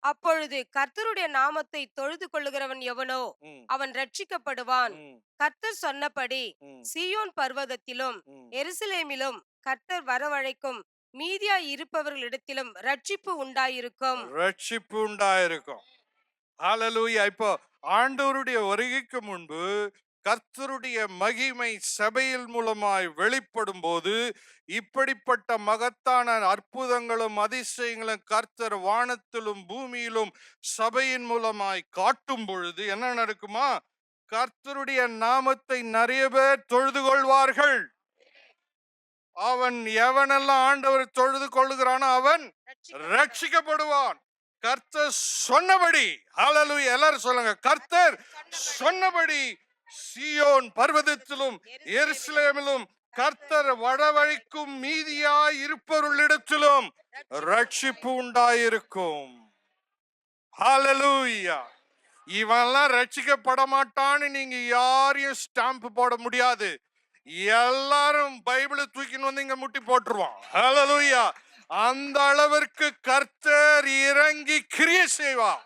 அப்பொழுது கர்த்தருடைய நாமத்தை தொழுது கொள்ளுகிறவன் எவனோ அவன் ரட்சிக்கப்படுவான். கர்த்தர் சொன்னபடி சீயோன் பர்வதத்திலும் எருசலேமிலும் கர்த்தர் வரவழைக்கும் மீதியாய் இருப்பவர்களிடத்திலும் ரட்சிப்பு உண்டாயிருக்கும். ரட்சிப்பு உண்டாயிருக்கும். ஹல்லேலூயா. இப்போ ஆண்டவருடைய வருகைக்கு முன்பு கர்த்தருடைய மகிமை சபையில் மூலமாய் வெளிப்படும் போது இப்படிப்பட்ட மகத்தான அற்புதங்களும் அதிசயங்களும் கர்த்தர் வானத்திலும் பூமியிலும் சபையின் மூலமாய் காட்டும் பொழுது என்ன நடக்குமா? கர்த்தருடைய நாமத்தை நிறைய பேர் தொழுது கொள்வார்கள். அவன் எவனெல்லாம் ஆண்டவர் தொழுது கொள்ளுகிறானோ அவன் ரட்சிக்கப்படுவான். கர்த்தர் சொன்னபடி. ஹல்லேலூயா. எல்லாரும் சொல்லுங்க, கர்த்தர் சொன்னபடி சீயோன் பர்வதத்திலும் எருசலேமிலும் கர்த்தர் வரவழைக்கும் மீதியாய் இருப்பவர்களிடத்திலும் ரட்சிப்பு உண்டாயிருக்கும். ஹல்லேலூயா. இவன்லாம் ரட்சிக்கப்பட மாட்டான்னு நீங்க யாரையும் ஸ்டாம்ப் போட முடியாது. எல்லாரும் பைபிளை தூக்கின்னு வந்து இங்க முட்டி போட்டுருவான். ஹல்லேலூயா. அந்த அளவிற்கு கர்த்தர் இறங்கி கிரியை செய்வார்.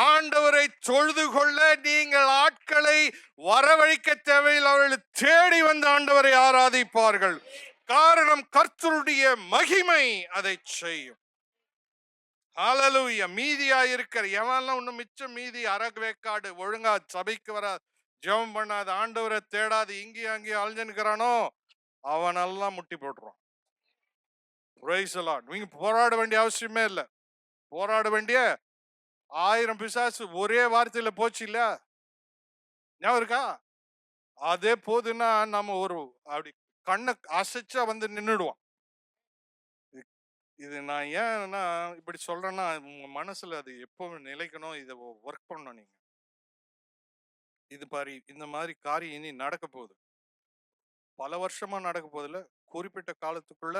ஆண்டவரை தொழுது கொள்ள நீங்கள் ஆட்களை வரவழைக்க தேவையில் அவர்கள் தேடி வந்து ஆண்டவரை ஆராதிப்பார்கள். காரணம் கர்த்தருடைய மகிமை அதை செய்யும். ஹல்லேலூயா. மீதியா இருக்கிற எவன்லாம் இன்னும் மிச்சம் மீதி அரவேக்காடு ஒழுங்கா சபைக்கு வர ஜெபம் பண்ணாத ஆண்டவரை தேடாது இங்கேயும் அங்கேயும் அலைஞ்சுக்கிறானோ அவனெல்லாம் முட்டி போட்டுருவான். Price the Lord. நீங்க போராட வேண்டிய அவசியமே இல்லை. போராட வேண்டிய 1000 பிசாசு ஒரே வார்த்தையில போச்சு இல்ல, ஞாபகம் இருக்கா? அதே போதுன்னா நம்ம ஒரு அப்படி கண்ணை அசைச்சா வந்து நின்றுடுவான். இது நான் ஏன்னா இப்படி சொல்றேன்னா உங்க மனசுல அது எப்பவும் நிலைக்கணும். இதை ஒர்க் பண்ணணும். நீங்க இது பாரு, இந்த மாதிரி காரியம் இனி நடக்க போகுது. பல வருஷமா நடக்க போதில்ல, குறிப்பிட்ட காலத்துக்குள்ள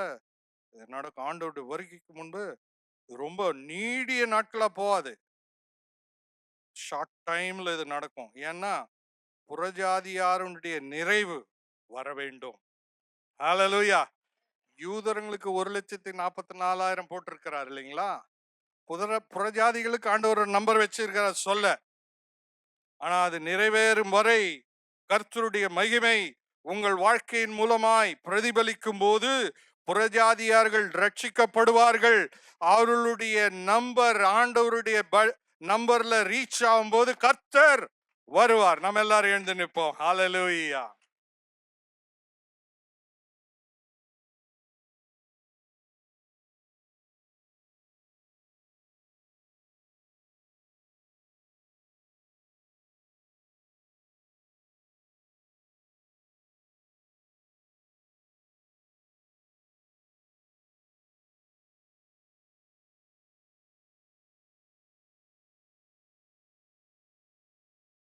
இது நடக்கும். ஆண்டவருடைய வருகைக்கு முன்பு ரொம்ப நீடிய நாட்களா போகாது, ஷார்ட் டைம்ல இது நடக்கும். ஏன்னா புறஜாதியாருடைய நிறைவு வர வேண்டும். ஹல்லேலூயா. யூதர்களுக்கு 1,44,000 போட்டிருக்கிறார் இல்லைங்களா? புறஜாதிகளுக்கு ஆண்டவர் ஒரு நம்பர் வச்சிருக்கிறார் சொல்ல. ஆனா அது நிறைவேறும் வரை கர்த்தருடைய மகிமை உங்கள் வாழ்க்கையின் மூலமாய் பிரதிபலிக்கும் போது புறஜாதியார்கள் ரட்சிக்கப்படுவார்கள். அவர்களுடைய நம்பர் ஆண்டவருடைய நம்பர்ல ரீச் ஆகும் போது கர்த்தர் வருவார். நம்ம எல்லாரும் எழுந்து நிற்போம். ஹல்லேலூயா.